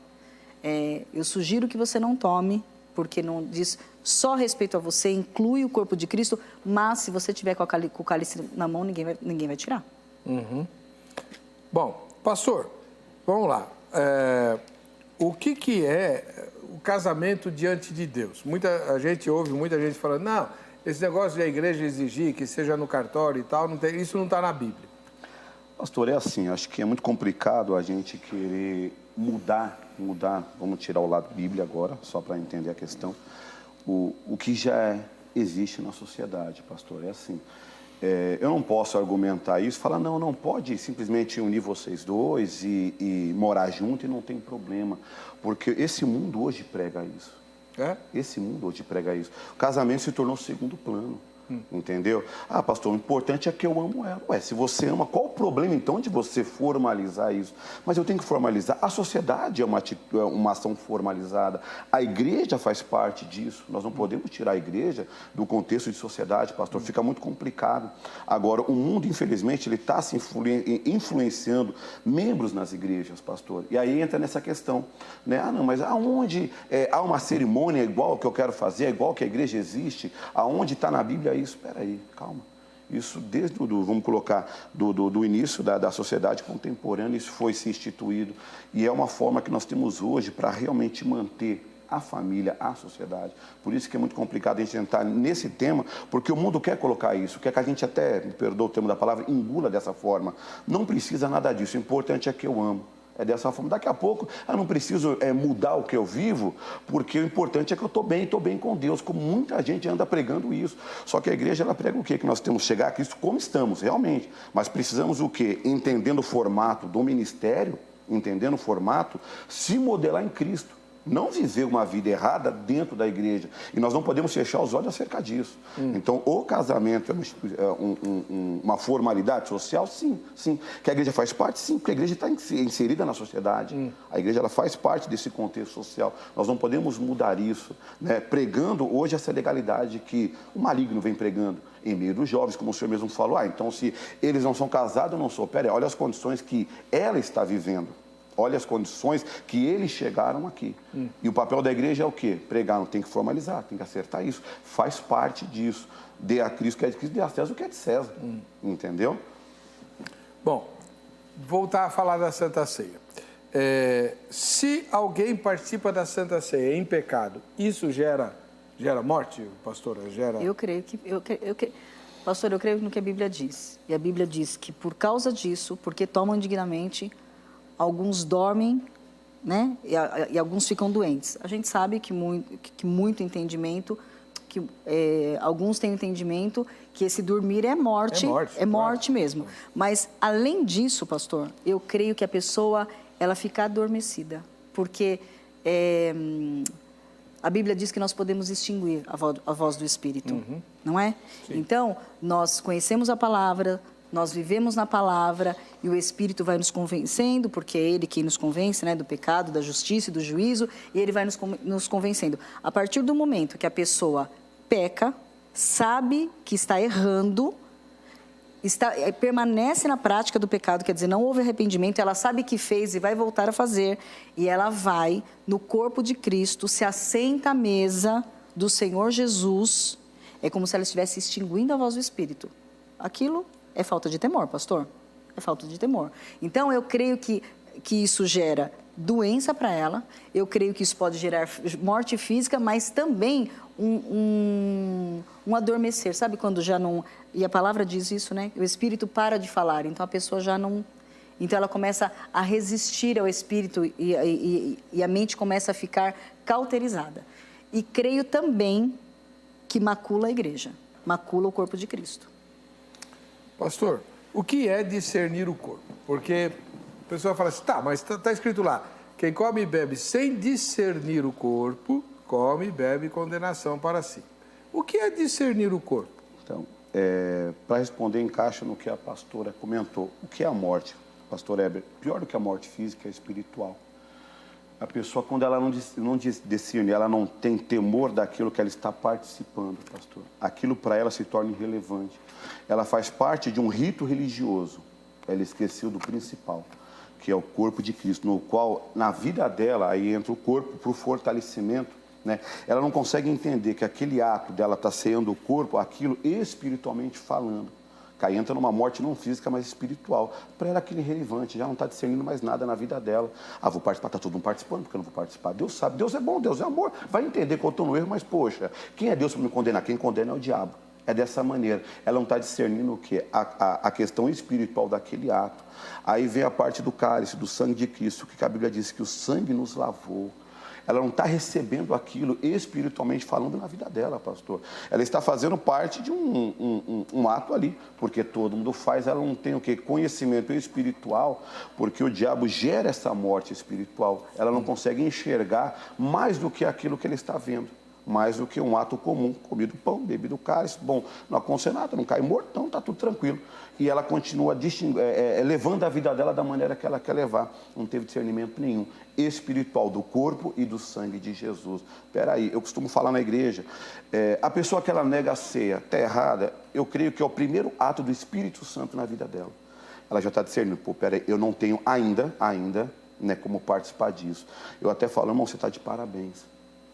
eu sugiro que você não tome, porque não diz só respeito a você, inclui o corpo de Cristo, mas se você tiver com o cálice na mão, ninguém vai tirar. Uhum. Bom, pastor, vamos lá. O que é o casamento diante de Deus? A gente ouve muita gente falando, não, esse negócio de a igreja exigir que seja no cartório e tal, isso não está na Bíblia. Pastor, é assim, acho que é muito complicado a gente querer mudar, vamos tirar o lado Bíblia agora, só para entender a questão, o que já existe na sociedade, pastor, é assim. Eu não posso argumentar isso, falar, não pode simplesmente unir vocês dois e morar junto e não tem problema, porque esse mundo hoje prega isso. Esse mundo hoje prega isso. O casamento se tornou segundo plano. Entendeu? Ah, pastor, o importante é que eu amo ela. Ué, se você ama, qual o problema então de você formalizar isso? Mas eu tenho que formalizar. A sociedade é uma ação formalizada. A igreja faz parte disso. Nós não podemos tirar a igreja do contexto de sociedade, pastor. Fica muito complicado. Agora, o mundo, infelizmente, ele está se influenciando membros nas igrejas, pastor. E aí entra nessa questão, né? Ah, não, mas aonde há uma cerimônia igual que eu quero fazer, igual que a igreja existe, aonde está na Bíblia isso? Espera aí, calma. Isso desde vamos colocar, do início da sociedade contemporânea, isso foi se instituído. E é uma forma que nós temos hoje para realmente manter a família, a sociedade. Por isso que é muito complicado a gente entrar nesse tema, porque o mundo quer colocar isso, quer que a gente até, me perdoa o termo da palavra, engula dessa forma. Não precisa nada disso, o importante é que eu amo. É dessa forma. Daqui a pouco, eu não preciso mudar o que eu vivo, porque o importante é que eu estou bem com Deus, como muita gente anda pregando isso. Só que a igreja, ela prega o quê? Que nós temos que chegar a Cristo como estamos, realmente. Mas precisamos o quê? Entendendo o formato do ministério, entendendo o formato, se modelar em Cristo. Não viver uma vida errada dentro da igreja. E nós não podemos fechar os olhos acerca disso. Então, o casamento é uma formalidade social? Sim. Que a igreja faz parte? Sim, porque a igreja está inserida na sociedade. A igreja ela faz parte desse contexto social. Nós não podemos mudar isso, né? Pregando hoje essa legalidade que o maligno vem pregando em meio dos jovens, como o senhor mesmo falou. Então, se eles não são casados, eu não sou. Pera aí, olha as condições que ela está vivendo. Olha as condições que eles chegaram aqui. E o papel da igreja é o quê? Pregar, não tem que formalizar, tem que acertar isso. Faz parte disso. Dê a Cristo o que é de Cristo, dê a César o que é de César. Entendeu? Bom, voltar a falar da Santa Ceia. Se alguém participa da Santa Ceia em pecado, isso gera morte, pastora? Eu creio que... Pastor, eu creio no que a Bíblia diz. E a Bíblia diz que por causa disso, porque tomam indignamente, alguns dormem, né? E alguns ficam doentes. A gente sabe que muito entendimento, que alguns têm entendimento que esse dormir é morte. É morte mesmo. Mas, além disso, pastor, eu creio que a pessoa, ela fica adormecida. Porque a Bíblia diz que nós podemos extinguir a voz do Espírito. Não é? Sim. Então, nós conhecemos a palavra, nós vivemos na palavra e o Espírito vai nos convencendo, porque é Ele quem nos convence, né, do pecado, da justiça e do juízo, e Ele vai nos convencendo. A partir do momento que a pessoa peca, sabe que está errando, permanece na prática do pecado, quer dizer, não houve arrependimento, ela sabe que fez e vai voltar a fazer, e ela vai no corpo de Cristo, se assenta à mesa do Senhor Jesus, é como se ela estivesse extinguindo a voz do Espírito. Aquilo é falta de temor, pastor. É falta de temor. Então, eu creio que isso gera doença para ela. Eu creio que isso pode gerar morte física, mas também um adormecer. Sabe quando já não... E a palavra diz isso, né? O Espírito para de falar. Então, a pessoa já não... Então, ela começa a resistir ao Espírito e a mente começa a ficar cauterizada. E creio também que macula a igreja. Macula o corpo de Cristo. Pastor, o que é discernir o corpo? Porque a pessoa fala assim, tá, mas está escrito lá, quem come e bebe sem discernir o corpo, come e bebe condenação para si. O que é discernir o corpo? Então, para responder, encaixa no que a pastora comentou. O que é a morte, pastor Heber? Pior do que a morte física é espiritual. A pessoa, quando ela não discerne, ela não tem temor daquilo que ela está participando, pastor. Aquilo para ela se torna irrelevante. Ela faz parte de um rito religioso. Ela esqueceu do principal, que é o corpo de Cristo, no qual, na vida dela, aí entra o corpo para o fortalecimento, né? Ela não consegue entender que aquele ato dela estar ceando o corpo, aquilo espiritualmente falando. Aí entra numa morte não física, mas espiritual. Para ela aquilo é irrelevante, já não está discernindo mais nada na vida dela. Ah, vou participar, está todo mundo participando, porque eu não vou participar. Deus sabe, Deus é bom, Deus é amor. Vai entender que eu estou no erro, mas poxa, quem é Deus para me condenar? Quem condena é o diabo. É dessa maneira. Ela não está discernindo o quê? A questão espiritual daquele ato. Aí vem a parte do cálice, do sangue de Cristo, que a Bíblia diz que o sangue nos lavou. Ela não está recebendo aquilo espiritualmente falando na vida dela, pastor. Ela está fazendo parte de um ato ali, porque todo mundo faz, ela não tem o quê? Conhecimento espiritual, porque o diabo gera essa morte espiritual. Ela não consegue enxergar mais do que aquilo que ele está vendo. Mais do que um ato comum, comido pão, bebido cálice, bom, não acontece nada, não cai morto, então está tudo tranquilo. E ela continua levando a vida dela da maneira que ela quer levar, não teve discernimento nenhum, espiritual do corpo e do sangue de Jesus. Espera aí, eu costumo falar na igreja, a pessoa que ela nega a ceia, está errada, eu creio que é o primeiro ato do Espírito Santo na vida dela. Ela já está discernindo, pô, peraí, eu não tenho ainda, né, como participar disso. Eu até falo, irmão, você está de parabéns.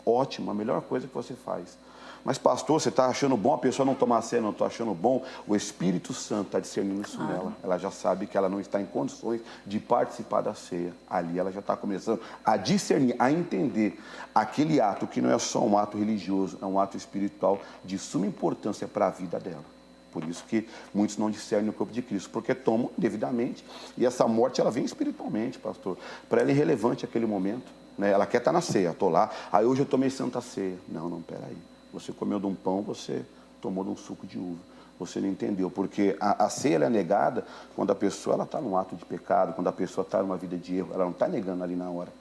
Ótimo, a melhor coisa que você faz. Mas, pastor, você está achando bom a pessoa não tomar ceia, não estou achando bom? O Espírito Santo está discernindo isso nela. Ela já sabe que ela não está em condições de participar da ceia. Ali ela já está começando a discernir, a entender aquele ato que não é só um ato religioso, é um ato espiritual de suma importância para a vida dela. Por isso que muitos não discernem o corpo de Cristo, porque tomam devidamente. E essa morte, ela vem espiritualmente, pastor. Para ela é irrelevante aquele momento. Né? Ela quer estar na ceia, estou lá, aí hoje eu tomei santa ceia. Não, peraí. Você comeu de um pão, você tomou de um suco de uva. Você não entendeu, porque a ceia ela é negada quando a pessoa está num ato de pecado, quando a pessoa está numa vida de erro, ela não está negando ali na hora.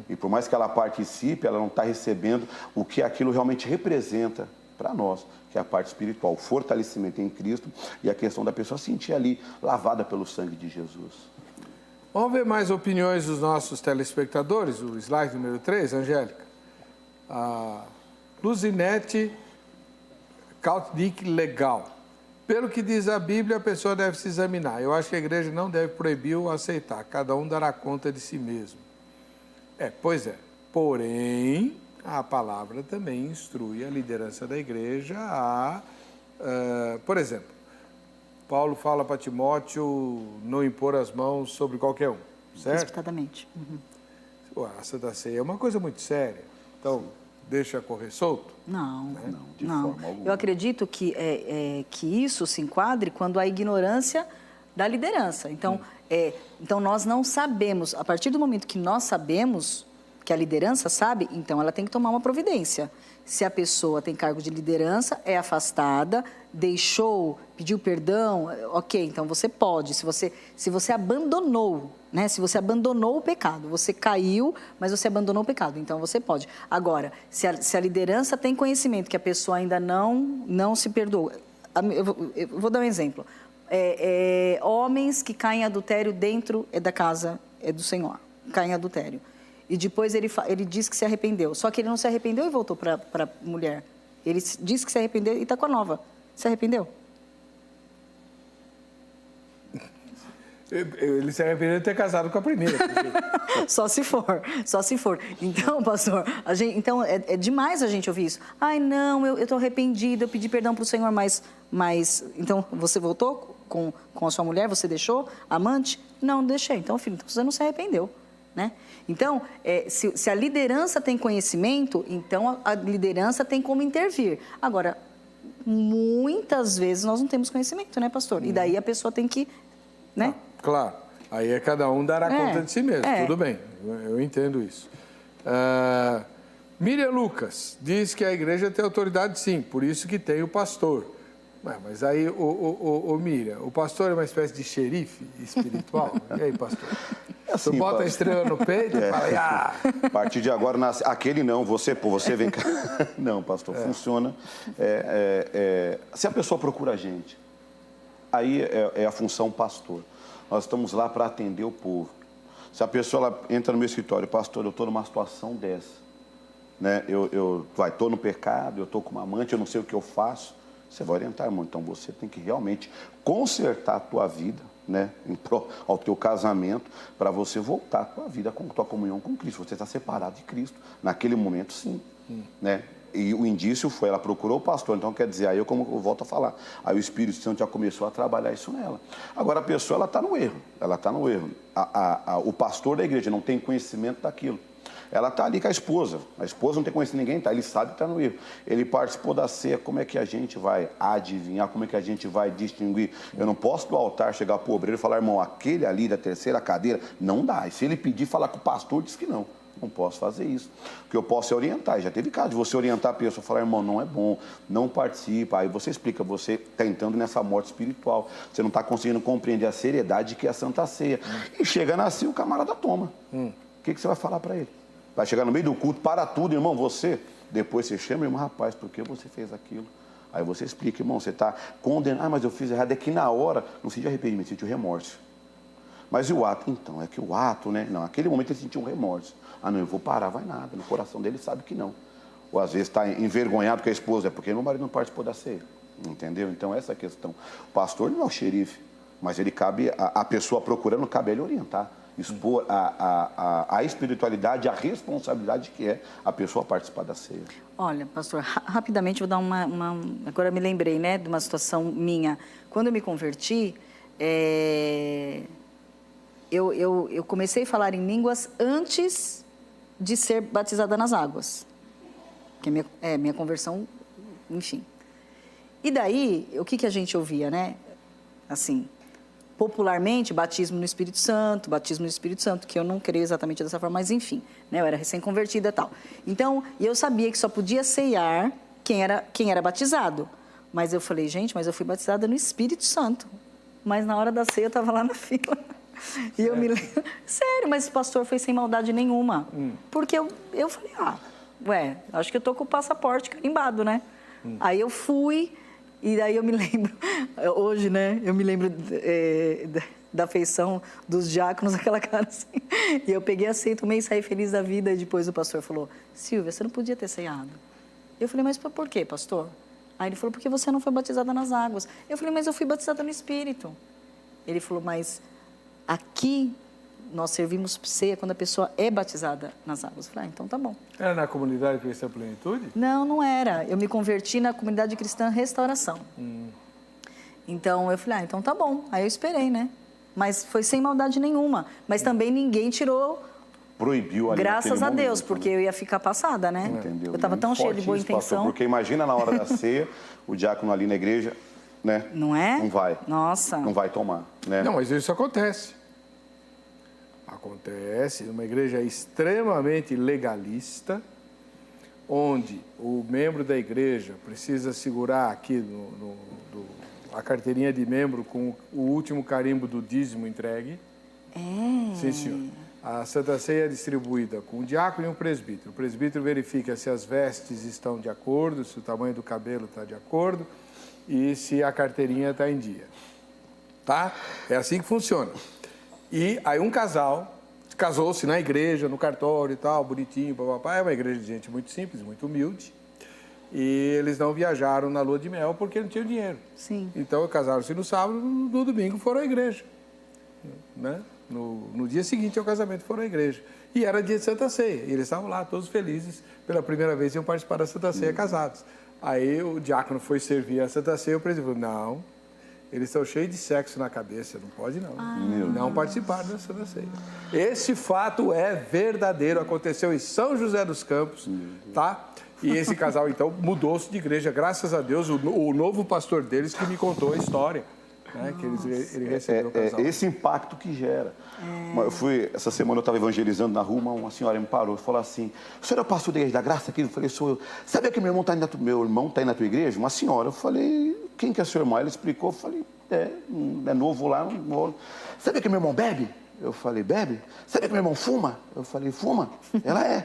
E por mais que ela participe, ela não está recebendo o que aquilo realmente representa para nós, que é a parte espiritual, o fortalecimento em Cristo e a questão da pessoa sentir ali lavada pelo sangue de Jesus. Vamos ver mais opiniões dos nossos telespectadores, o slide número 3, Angélica. A Luzinete Kautnik Legal. Pelo que diz a Bíblia, a pessoa deve se examinar. Eu acho que a igreja não deve proibir ou aceitar. Cada um dará conta de si mesmo. Pois é. Porém, a palavra também instrui a liderança da igreja a, por exemplo, Paulo fala para Timóteo não impor as mãos sobre qualquer um, certo? Explicitamente. A Santa Ceia é uma coisa muito séria. Então, deixa correr solto? Não. Eu acredito que isso se enquadre quando há ignorância da liderança. Então, então, nós não sabemos, a partir do momento que nós sabemos, que a liderança sabe, então ela tem que tomar uma providência. Se a pessoa tem cargo de liderança, é afastada, pediu perdão, ok, então você pode. Se você abandonou, né? Se você abandonou o pecado, você caiu, mas você abandonou o pecado, então você pode. Agora, se a liderança tem conhecimento que a pessoa ainda não se perdoou, eu vou dar um exemplo. Homens que caem em adultério dentro da casa do Senhor, caem em adultério. E depois ele diz que se arrependeu. Só que ele não se arrependeu e voltou para a mulher. Ele disse que se arrependeu e está com a nova. Se arrependeu? Ele se arrependeu de ter casado com a primeira. Só se for. Então, pastor, então é demais a gente ouvir isso. Ai, não, eu estou arrependido, eu pedi perdão para o Senhor, mas... Então, você voltou com a sua mulher? Você deixou? Amante? Não deixei. Então, filho, você não se arrependeu. Né? Então, se a liderança tem conhecimento, então a liderança tem como intervir. Agora, muitas vezes nós não temos conhecimento, né, pastor? E daí a pessoa tem que, né? Claro, aí cada um dará conta de si mesmo, tudo bem, eu entendo isso. Miriam Lucas diz que a igreja tem autoridade sim, por isso que tem o pastor. Mas aí, Miriam, o pastor é uma espécie de xerife espiritual? E aí, pastor? Assim, você bota a estrela no peito e fala, a partir de agora, aquele não, você vem cá. Não, pastor, funciona. Se a pessoa procura a gente, aí é a função pastor. Nós estamos lá para atender o povo. Se a pessoa ela entra no meu escritório, pastor, eu estou numa situação dessa, né? Eu estou no pecado, eu estou com uma amante, eu não sei o que eu faço. Você vai orientar, irmão. Então você tem que realmente consertar a tua vida, né, ao teu casamento, para você voltar à tua vida com a tua comunhão com Cristo. Você está separado de Cristo. Naquele momento, sim. Né? E o indício foi, ela procurou o pastor. Então, quer dizer, aí eu volto a falar. Aí o Espírito Santo já começou a trabalhar isso nela. Agora, a pessoa, ela está no erro. Ela está no erro. O pastor da igreja não tem conhecimento daquilo. Ela está ali com a esposa não tem conhecido ninguém, tá? Ele sabe que está no erro. Ele participou da ceia, como é que a gente vai adivinhar, como é que a gente vai distinguir? Eu não posso do altar chegar para o obreiro e falar, irmão, aquele ali da terceira cadeira, não dá. E se ele pedir, falar com o pastor, diz que não. Não posso fazer isso. O que eu posso é orientar. Já teve caso de você orientar a pessoa, falar, irmão, não é bom, não participa. Aí você explica, você está entrando nessa morte espiritual. Você não está conseguindo compreender a seriedade que é a Santa Ceia. E chega na ceia, o camarada toma. O que você vai falar para ele? Vai chegar no meio do culto, para tudo, irmão, você. Depois você chama, irmão, rapaz, por que você fez aquilo? Aí você explica, irmão, você está condenado. Ah, mas eu fiz errado. É que na hora, não sente arrependimento, sente o remorso. Mas e o ato? Então, é que o ato, né? Não, naquele momento ele sentiu um remorso. Ah, não, eu vou parar, vai nada. No coração dele sabe que não. Ou às vezes está envergonhado com a esposa, é porque meu marido não participou da ceia. Entendeu? Então, essa é a questão. O pastor não é o xerife, mas ele cabe, a pessoa procurando, cabe ele orientar. Expor a espiritualidade, a responsabilidade que é a pessoa participar da ceia. Olha, pastor, rapidamente vou dar agora me lembrei, né, de uma situação minha. Quando eu me converti, eu comecei a falar em línguas antes de ser batizada nas águas. Que minha conversão, enfim. E daí, o que a gente ouvia, né? Assim, popularmente, batismo no Espírito Santo, que eu não creio exatamente dessa forma, mas enfim, né, eu era recém-convertida e tal. Então, eu sabia que só podia ceiar quem era batizado. Mas eu falei, gente, mas eu fui batizada no Espírito Santo. Mas na hora da ceia eu estava lá na fila. E eu me lembro, sério, mas o pastor foi sem maldade nenhuma. Porque eu falei, acho que eu tô com o passaporte carimbado, né? Aí eu fui... E daí eu me lembro, hoje, né, eu me lembro da feição dos diáconos, aquela cara assim. E eu peguei a ceia, tomei e saí feliz da vida. E depois o pastor falou, Silvia, você não podia ter ceiado. Eu falei, mas por quê, pastor? Aí ele falou, porque você não foi batizada nas águas. Eu falei, mas eu fui batizada no Espírito. Ele falou, mas aqui nós servimos ceia quando a pessoa é batizada nas águas. Eu falei, então tá bom. Era na comunidade Cristã Plenitude? Não, não era. Eu me converti na comunidade cristã Restauração. Então eu falei, então tá bom. Aí eu esperei, né? Mas foi sem maldade nenhuma. Mas também ninguém tirou. Proibiu ali. Graças a Deus, momento, porque eu ia ficar passada, né? Entendeu? Eu estava tão cheia de boa intenção. Pastor, porque imagina na hora da ceia, o diácono ali na igreja, né? Não é? Não vai. Nossa. Não vai tomar, né? Não, mas isso acontece. Acontece numa igreja extremamente legalista, onde o membro da igreja precisa segurar aqui a carteirinha de membro com o último carimbo do dízimo entregue. Sim, senhor. A Santa Ceia é distribuída com um diácono e um presbítero. O presbítero verifica se as vestes estão de acordo, se o tamanho do cabelo está de acordo e se a carteirinha está em dia. Tá? É assim que funciona. E aí um casal casou-se na igreja, no cartório e tal, bonitinho, papapá. É uma igreja de gente muito simples, muito humilde. E eles não viajaram na lua de mel porque não tinham dinheiro. Sim. Então casaram-se no sábado, no domingo foram à igreja. Né? No dia seguinte ao casamento foram à igreja. E era dia de Santa Ceia. E eles estavam lá, todos felizes, pela primeira vez iam participar da Santa Ceia casados. Aí o diácono foi servir a Santa Ceia, o presidente falou, não, eles estão cheios de sexo na cabeça, não pode não. Não participar da Santa Ceia. Esse fato é verdadeiro, aconteceu em São José dos Campos, tá? E esse casal, então, mudou-se de igreja, graças a Deus, o novo pastor deles que me contou a história. Né, que ele recebeu o casal. Esse impacto que gera. Essa semana eu estava evangelizando na rua, uma senhora me parou e falou assim, o senhor é o pastor da Igreja da Graça? Eu falei, sou eu. Sabia que meu irmão está indo na tua igreja? Uma senhora. Eu falei, quem que é seu irmão? Ela explicou, eu falei, é novo lá. Sabia que meu irmão bebe? Eu falei, bebe? Sabia que meu irmão fuma? Eu falei, fuma? Ela é.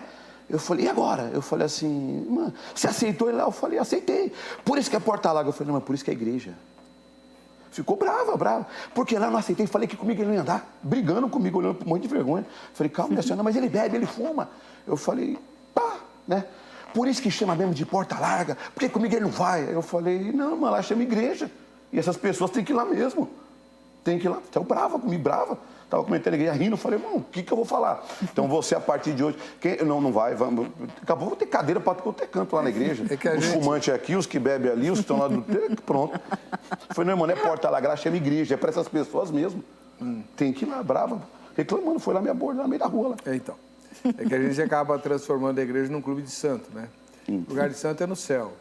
Eu falei, e agora? Eu falei assim, mano, você aceitou ele lá? Eu falei, aceitei. Por isso que a porta larga. Eu falei, não, mas por isso que é a igreja. Ficou brava. Porque lá eu não aceitei, falei que comigo ele não ia andar, brigando comigo, olhando com um monte de vergonha. Falei, calma, minha senhora, mas ele bebe, ele fuma. Eu falei, pá, né? Por isso que chama mesmo de porta larga, porque comigo ele não vai. Eu falei, não, mas lá chama igreja. E essas pessoas têm que ir lá mesmo. Tem que ir lá. Então, brava comigo, brava. Estava comentando a igreja rindo, eu falei, irmão, o que eu vou falar? Então você, a partir de hoje, não vai, vamos. Acabou, vou ter cadeira para ter canto lá na igreja. Os fumantes aqui, os que bebem ali, os que estão lá do. Pronto. Foi, não, irmão, não é porta lá, chama igreja, é para essas pessoas mesmo. Tem que ir lá, brava, reclamando, foi lá me abordar no meio da rua lá. Então, é que a gente acaba transformando a igreja num clube de santo, né? O lugar de santo é no céu.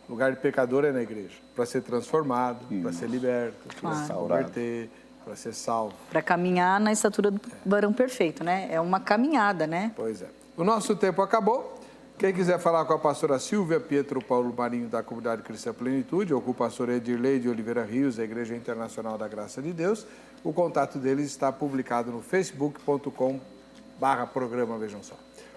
O lugar de pecador é na igreja. Para ser transformado, para ser liberto, para se converter, para ser salvo. Para caminhar na estatura do varão perfeito, né? É uma caminhada, né? Pois é. O nosso tempo acabou. Quem quiser falar com a pastora Silvia Pietro Paulo Marinho, da Comunidade Cristã Plenitude, ou com o pastor Edirlei de Oliveira Rios, da Igreja Internacional da Graça de Deus, o contato deles está publicado no facebook.com/programa, vejam só.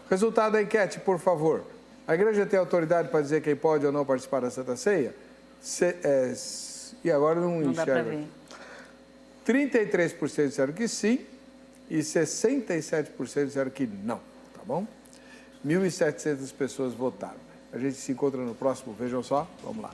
Resultado da enquete, por favor. A igreja tem autoridade para dizer quem pode ou não participar da Santa Ceia? E agora não enxerga. Dá para ver. 33% disseram que sim e 67% disseram que não, tá bom? 1.700 pessoas votaram. A gente se encontra no próximo, vejam só, vamos lá.